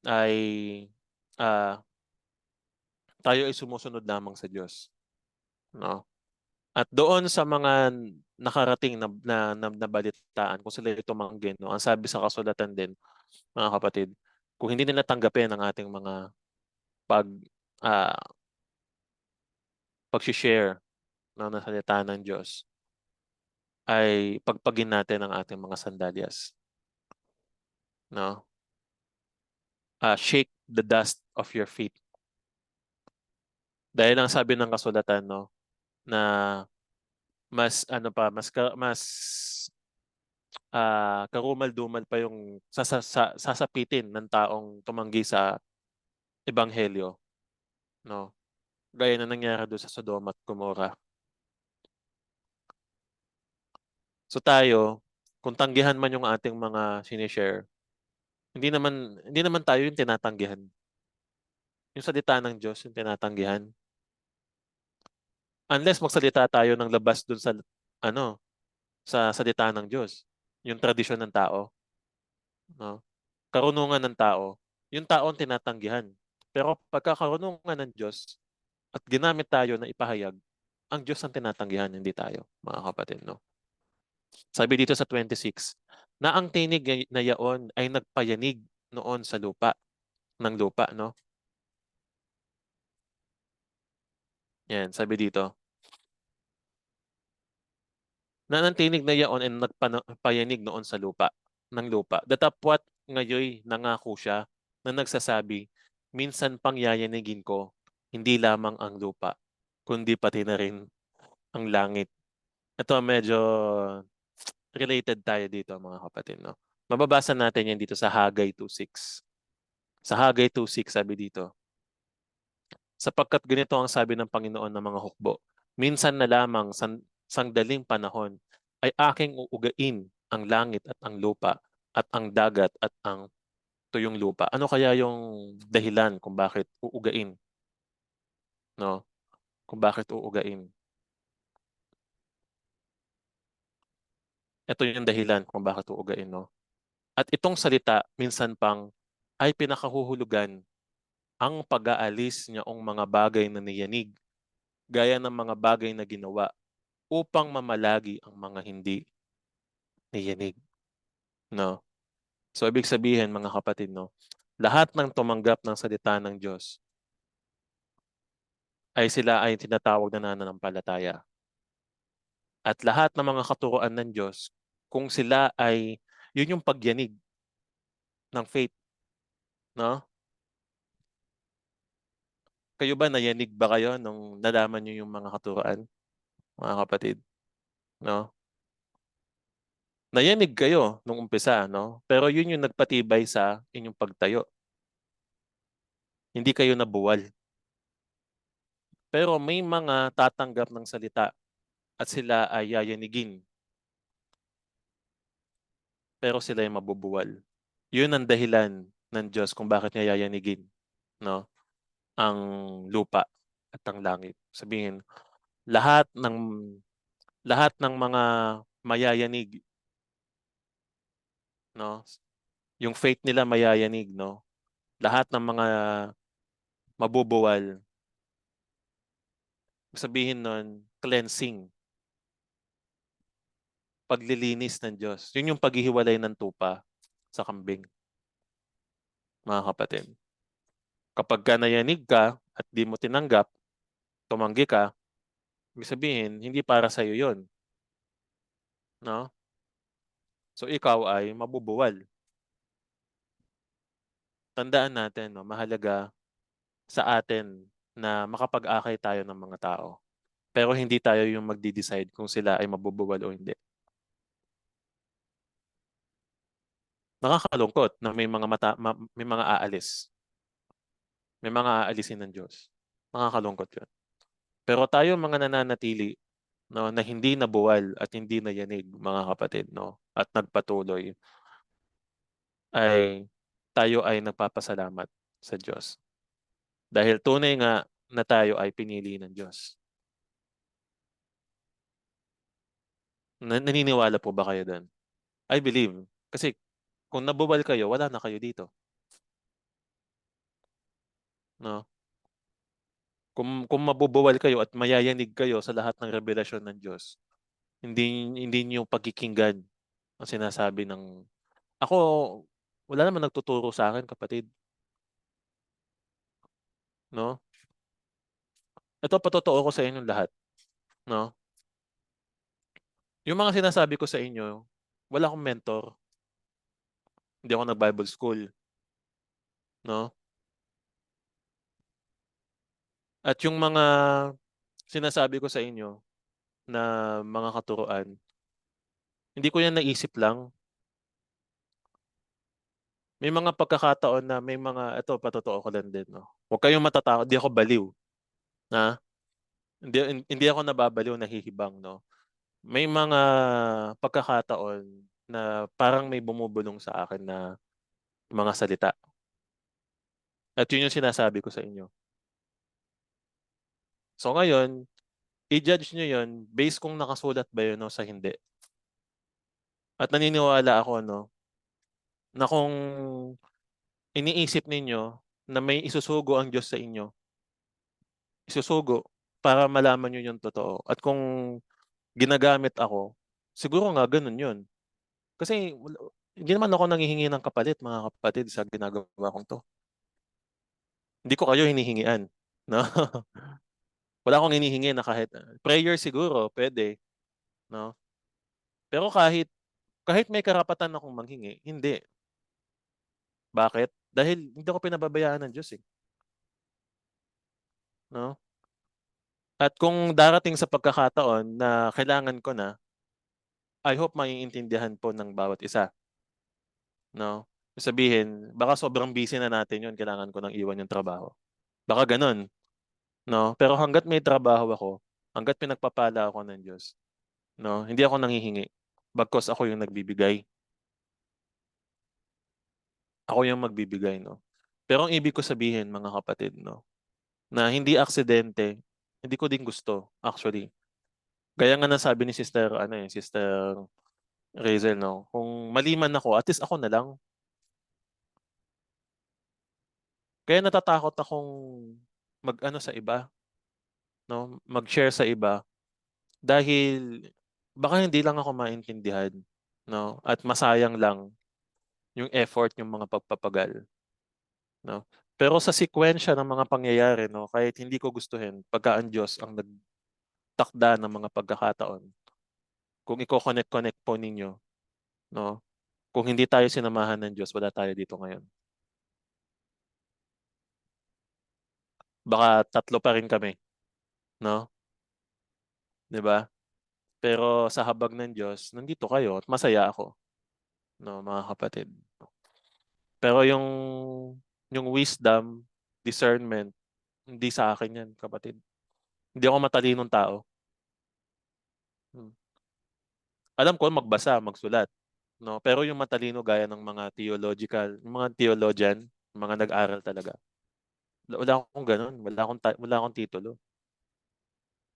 ay ah, tayo ay sumusunod lamang sa Diyos, no? At doon sa mga nakarating na balitaan, kung sila ay tumanggi, no, ang sabi sa kasulatan din, mga kapatid, kung hindi nila tanggapin ang ating mga pag ah, pag-share ng salita ng Diyos, ay pagpagin natin ang ating mga sandalyas, no? Shake the dust of your feet. Dahil ang sabi ng kasulatan, no, na mas ano pa, mas karumal-dumal pa yung sasapitin ng taong tumanggi sa ebanghelyo, no? Gaya na nangyari doon sa Sodoma at Gomora. So tayo, kung tanggihan man yung ating mga sinishare, hindi naman tayo yung tinatanggihan. Yung salita ng Diyos yung tinatanggihan. Unless magsalita tayo ng labas doon sa ano, sa salita ng Diyos, yung tradisyon ng tao, no? Karunungan ng tao, yung tao ang tinatanggihan. Pero pagkakaroonungan ng Diyos at ginamit tayo na ipahayag, ang Diyos ang tinatanggihan, hindi tayo, mga kapatid, no? Sabi dito sa 26, na ang tinig na yaon ay nagpayanig noon sa lupa, ng lupa, no? Yan, sabi dito, na ang tinig na yaon ay nagpayanig noon sa lupa, ng lupa. Datapwat ngayoy nangako siya na nagsasabi, minsan pang yayanigin ko, hindi lamang ang lupa, kundi pati na rin ang langit. Ito medyo related tayo dito mga kapatid, no? Mababasa natin yan dito sa Hagay 2:6. Sa Hagay 2:6 sabi dito, sapagkat ganito ang sabi ng Panginoon ng mga hukbo, minsan na lamang sangdaling panahon ay aking uugain ang langit at ang lupa at ang dagat at ang tuyong lupa. Ano kaya yung dahilan kung bakit uugain, no? Kung bakit uugain? Ito yung dahilan kung bakit uugain, no? At itong salita minsan pang ay pinakahuhulugan ang pag-aalis niyaong mga bagay na niyanig, gaya ng mga bagay na ginawa upang mamalagi ang mga hindi niyanig. No? So, ibig sabihin, mga kapatid, no, lahat ng tumanggap ng salita ng Diyos ay sila ay tinatawag na nananampalataya. At lahat ng mga katuroan ng Diyos, kung sila ay, yun yung pagyanig ng faith. No? Kayo ba, nayanig ba kayo nung nalaman nyo yung mga katuroan, mga kapatid? No? Nayanig kayo nung umpisa, no? Pero yun yung nagpatibay sa inyong pagtayo. Hindi kayo nabuwal. Pero may mga tatanggap ng salita at sila ay yayanigin, pero sila ay mabubuwal. Yun ang dahilan ng Diyos kung bakit niya yayanigin, no? Ang lupa at ang langit. Sabihin, lahat ng lahat ng mga mayayanig, no? Yung faith nila mayayanig, no? Lahat ng mga mabubuwal, sabihin nun, cleansing, paglilinis ng Diyos. Yun yung paghihiwalay ng tupa sa kambing, mga kapatid. Kapag ka nayanig ka at di mo tinanggap, tumanggi ka, ibig sabihin, hindi para sa'yo yun. No? So ikaw ay mabubuwal. Tandaan natin, no, mahalaga sa atin na makapag-akay tayo ng mga tao. Pero hindi tayo yung magdi-decide kung sila ay mabubuwal o hindi. Nakakalungkot na may mga aalis. May mga aalisin ng Diyos. Nakakalungkot yun. Pero tayo mga nananatili, no, na hindi nabuwal at hindi nayanig, mga kapatid, no, at nagpatuloy, ay tayo ay nagpapasalamat sa Diyos. Dahil tunay nga na tayo ay pinili ng Diyos. Naniniwala po ba kayo do'n? I believe. Kasi kung nabuwal kayo, wala na kayo dito, 'no? Kung mabubuwal kayo at mayayanig kayo sa lahat ng revelasyon ng Diyos, hindi niyo pakikinggan ang sinasabi ng ako, wala naman nagtuturo sa akin kapatid, 'no? Ito patotoo ko sa inyong lahat, 'no? Yung mga sinasabi ko sa inyo, wala akong mentor, hindi ako nag-Bible school, 'no? At yung mga sinasabi ko sa inyo na mga katuruan, hindi ko yan naisip lang. May mga pagkakataon na may mga ito patotoo ko lang din, 'no? Huwag kayong matatakot, di ako baliw, ha? Hindi ako nababaliw, nahihibang, 'no? May mga pagkakataon na parang may bumubulong sa akin na mga salita at yun yung sinasabi ko sa inyo. So ngayon, i-judge niyo yun based kung nakasulat ba yun o sa hindi. At naniniwala ako, 'no, na kung iniisip ninyo na may isusugo ang Diyos sa inyo, isusugo para malaman niyo yung totoo. At kung ginagamit ako, siguro nga gano'n 'yun. Kasi hindi naman ako nanghihingi ng kapalit, mga kapatid, sa ginagawa kong 'to. Hindi ko kayo hinihingian, 'no? Wala akong hinihingi na kahit prayer siguro puwede, 'no? Pero kahit may karapatan akong manghingi, hindi. Bakit? Dahil hindi ako pinababayaan ng Diyos, eh, 'no? At kung darating sa pagkakataon na kailangan ko na, I hope maiintindihan po ng bawat isa, 'no? Sabihin, baka sobrang busy na natin 'yun, kailangan ko nang iwan yung trabaho. Baka gano'n, 'no? Pero hangga't may trabaho ako, hangga't pinagpapala ako ng Diyos, 'no, hindi ako nanghihingi. Bagkus ako yung nagbibigay, ako yung magbibigay, 'no? Pero ang ibig ko sabihin, mga kapatid, 'no, na hindi aksidente, hindi ko din gusto actually. Gaya nga ng sabi ni Sister ano, eh, Sister Hazel, 'no, kung mali man ako, at least ako na lang. Kaya natatakot akong mag-ano sa iba, 'no, mag-share sa iba dahil baka hindi lang ako maintindihan, 'no, at masayang lang yung effort, yung mga pagpapagal, 'no. Pero sa sekwensya ng mga pangyayari, 'no, kahit hindi ko gustuhin, pagka ang Diyos ang nagtakda ng mga pagkakataon, kung iko-connect-connect po ninyo, 'no, kung hindi tayo sinamahan ng Diyos, wala tayo dito ngayon. Baka tatlo pa rin kami, 'no, 'di ba? Pero sa habag ng Diyos, nandito kayo at masaya ako, 'no, mga kapatid. Pero yung wisdom, discernment, hindi sa akin 'yan, kapatid. Hindi ako matalinong tao. Hmm. Alam ko magbasa, magsulat, 'no, pero yung matalino gaya ng mga theologian, mga nag-aral talaga, wala akong gano'n, wala akong titulo.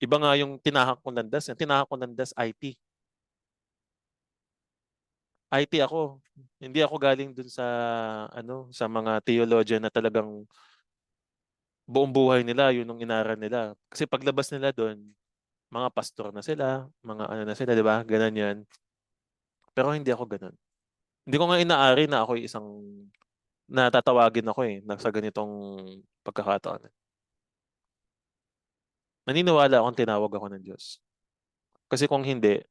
Iba nga yung tinahak kong landas, yung tinahak kong landas IT. IT ako, hindi ako galing dun sa ano, sa mga theologian na talagang buong buhay nila yun ang inaral nila. Kasi paglabas nila dun, mga pastor na sila, mga ano na sila, 'di ba, gano'n 'yan. Pero hindi ako gano'n. Hindi ko nga inaari na ako'y isang na tatawagin ako, eh, na sa ganitong pagkakataon, eh. Naniniwala akong tinawag ako ng Diyos. Kasi kung hindi,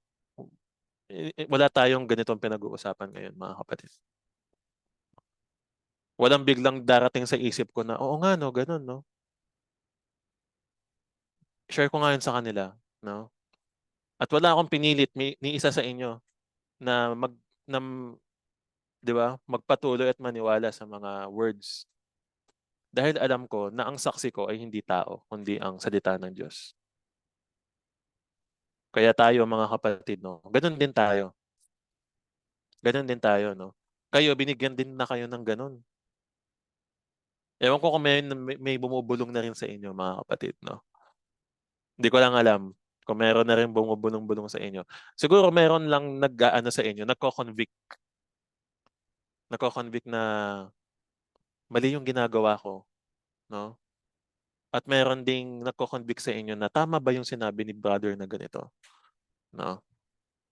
wala tayong ganitong pinag-uusapan ngayon, mga kapatid. Walang biglang darating sa isip ko na, "Oo nga 'no, gano'n 'no." Share ko nga 'yun sa kanila, 'no? At wala akong pinilit ni isa sa inyo na na 'di ba, magpatuloy at maniwala sa mga words. Dahil alam ko na ang saksi ko ay hindi tao, kundi ang salita ng Diyos. Kaya tayo, mga kapatid, 'no, gano'n din tayo, gano'n din tayo, 'no. Kayo binigyan din na kayo ng gano'n. Ewan ko kung may bumubulong na rin sa inyo, mga kapatid, 'no. Hindi ko lang alam kung meron na rin bumubulong-bulong sa inyo. Siguro meron lang nag-aano sa inyo, nagko-convict na mali yung ginagawa ko, no? At meron ding nagko-convict sa inyo na tama ba yung sinabi ni brother na ganito, no?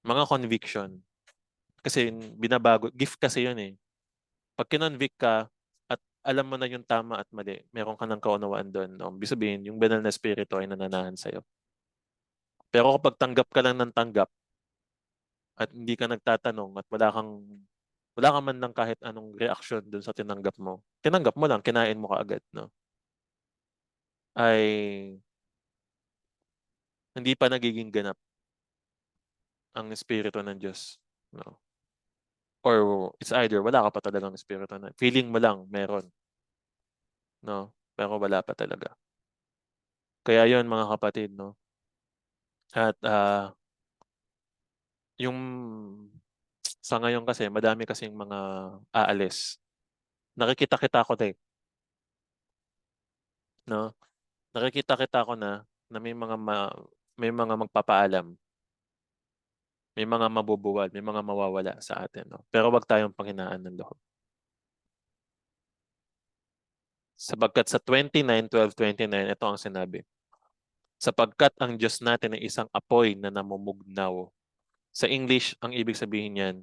Mga conviction. Kasi binabago, gift kasi yun eh. Pag kinonvict ka at alam mo na yung tama at mali, meron ka ng kaunawaan doon, no? Ibig sabihin, yung banal na espiritu ay nananahan sa'yo. Pero kapag tanggap ka lang ng tanggap at hindi ka nagtatanong at wala ka man lang kahit anong reaksyon doon sa tinanggap mo lang, kinain mo kaagad, no? Ay hindi pa nagiging ganap ang espiritu ng Diyos, no? Or it's either wala ka pa talagang espiritu na feeling mo lang meron, no? Pero wala pa talaga. Kaya yon mga kapatid, no? At yung sa ngayon kasi madami kasing mga aalis. Nakikita-kita ko din, no? Nakikita-kita ko na may mga magpapaalam, may mga mabubuwal, may mga mawawala sa atin, no? Pero wag tayong panghinaan ng loob. Sapagkat sa 29:12-29, ito ang sinabi. Sapagkat ang Diyos natin ay isang apoy na namumugnaw. Sa English, ang ibig sabihin niyan,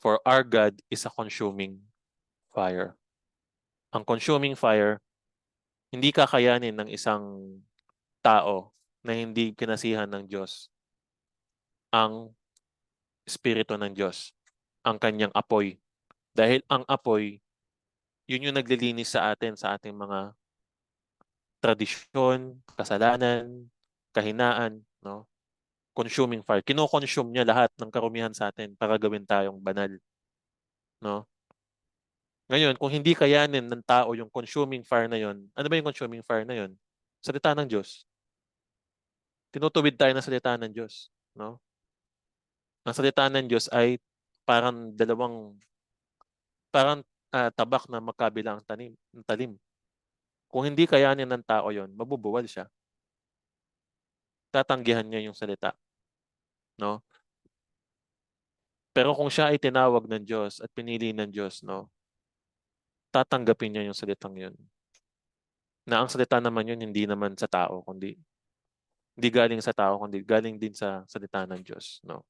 for our God is a consuming fire. Ang consuming fire, hindi kakayanin ng isang tao na hindi kinasihan ng Diyos ang Espiritu ng Diyos, ang kanyang apoy. Dahil ang apoy, yun yung naglilinis sa atin, sa ating mga tradisyon, kasalanan, kahinaan, no? Consuming fire. Kino-consume niya lahat ng karumihan sa atin para gawin tayong banal, no? Ngayon, kung hindi kayanin ng tao yung consuming fire na yon, ano ba yung consuming fire na yon? Salita ng Diyos. Tinutuwid tayo ng salita ng Diyos, no? Ang salita ng Diyos ay parang parang tabak na magkabilang talim. Kung hindi kayanin ng tao yon, mabubuwal siya. Tatanggihan niya yung salita, no? Pero kung siya ay tinawag ng Diyos at pinili ng Diyos, no? Tatanggapin niya yung salitang yun. Na ang salita naman yun hindi naman sa tao, kundi hindi galing sa tao, kundi galing din sa salita ng Diyos, no?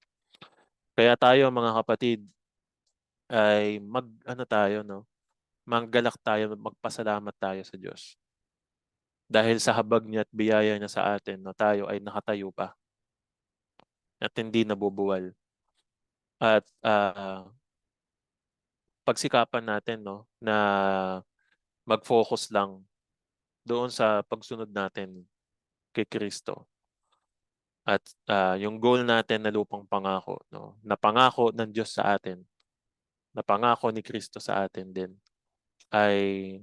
Kaya tayo mga kapatid ay ano tayo, no? Manggalak tayo, magpasalamat tayo sa Diyos. Dahil sa habag niya at biyaya niya sa atin, no, tayo ay nakatayo pa at hindi nabubuwal. At pagsikapan natin, no, na mag-focus lang doon sa pagsunod natin kay Kristo. At yung goal natin na lupang pangako, no, napangako ng Diyos sa atin, napangako ni Kristo sa atin din, ay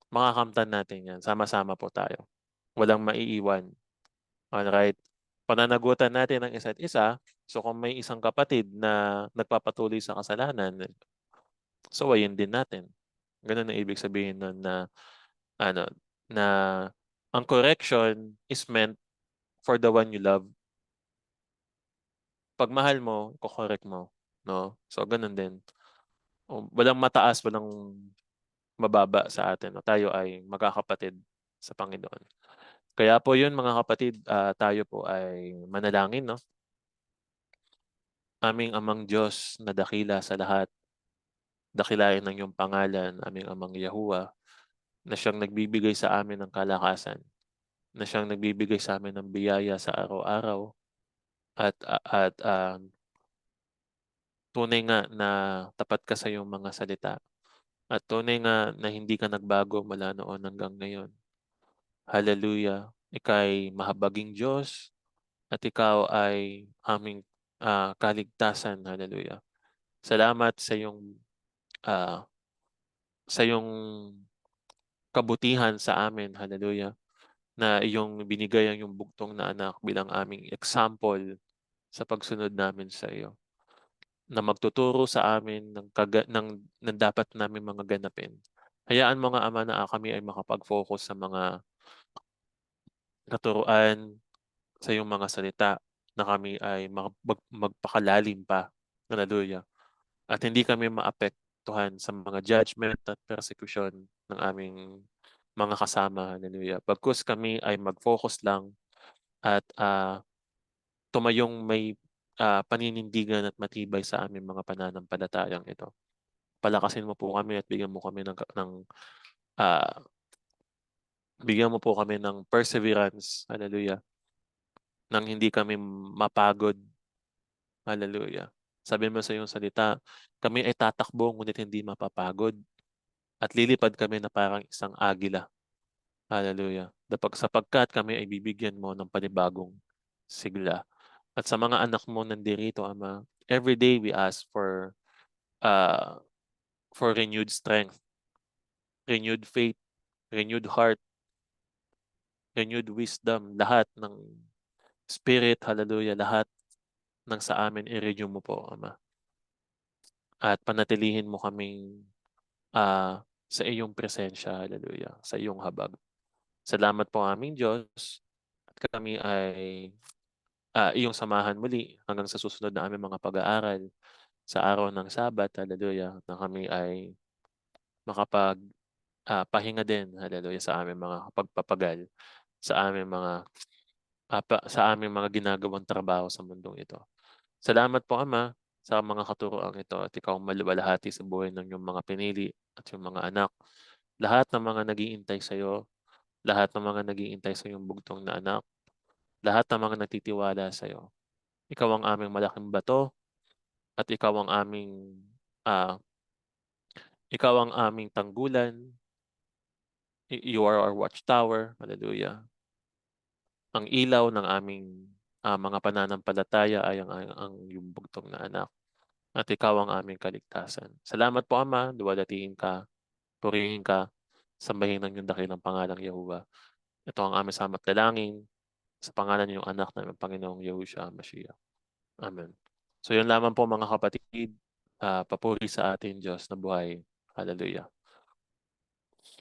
makakamtan natin yan. Sama-sama po tayo. Walang maiiwan. Alright? Pananagutan natin ang isa't isa. So kung may isang kapatid na nagpapatuloy sa kasalanan, sawayin din natin. Ganun ang ibig sabihin nun na ano na ang correction is meant for the one you love. Pag mahal mo, ko-correct mo, no? So ganun din. Walang mataas, walang mababa sa atin. No? Tayo ay magkakapatid sa Panginoon. Kaya po yun mga kapatid, tayo po ay manalangin, no? Aming amang Diyos na dakila sa lahat, dakilain ng iyong pangalan, aming amang Yahuwah, na siyang nagbibigay sa amin ng kalakasan, na siyang nagbibigay sa amin ng biyaya sa araw-araw, at tunay nga na tapat ka sa iyong mga salita, at tunay nga na hindi ka nagbago mula noon hanggang ngayon. Hallelujah! Ika'y mahabaging Diyos, at ikaw ay aming kaligtasan. Hallelujah! Salamat ah, sa iyong kabutihan sa amin. Hallelujah! Na iyong binigay ang iyong bugtong na anak bilang aming example sa pagsunod namin sa iyo. Na magtuturo sa amin ng dapat namin mga ganapin. Hayaan mo nga Ama na kami ay makapag-focus sa mga katuruan, sa iyong mga salita na kami ay magpakalalim pa. Hallelujah. At hindi kami maapektuhan sa mga judgment at persecution ng aming mga kasama. Hallelujah. Bagkus kami ay mag-focus lang at tumayong may paninindigan at matibay sa aming mga pananampalatayang ito. Palakasin mo po kami at ah, bigyan mo po kami ng perseverance. Hallelujah. Nang hindi kami mapagod. Hallelujah. Sabi mo sa iyong salita, kami ay tatakbo ngunit hindi mapapagod at lilipad kami na parang isang agila. Hallelujah. Sapagkat kami ay bibigyan mo ng panibagong sigla. At sa mga anak mo nandirito, Ama, every day we ask uh, for renewed strength, renewed faith, renewed heart, renewed wisdom, lahat ng spirit, hallelujah, lahat ng sa amin i-renew mo po, Ama. At panatilihin mo kaming sa iyong presensya, hallelujah, sa iyong habag. Salamat po aming Diyos at kami ay iyong samahan muli hanggang sa susunod na aming mga pag-aaral sa araw ng Sabat, hallelujah, na kami ay pahinga din, hallelujah, sa aming mga pagpapagal, sa aming mga ginagawang trabaho sa mundong ito. Salamat po, Ama, sa mga katuroang ito at ikaw ang maluwalhati sa buhay ng iyong mga pinili at iyong mga anak. Lahat ng mga nag-iintay sa iyo, lahat ng mga nag-iintay sa iyong bugtong na anak, lahat ng mga nagtitiwala sa iyo. Ikaw ang aming malaking bato at ah, ikaw ang aming tanggulan. You are our watchtower. Hallelujah. Ang ilaw ng aming mga pananampalataya ay ang iyong bugtong na anak. At ikaw ang aming kaligtasan. Salamat po, Ama. Duwalatihin ka, purihin ka, sambahin ng iyong dakilang pangalang Yahuwah. Ito ang aming samat dalangin sa pangalan ng iyong anak na Panginoong Yahushua Mashiach. Amen. So yun lamang po mga kapatid. Papuri sa ating Diyos na buhay. Hallelujah.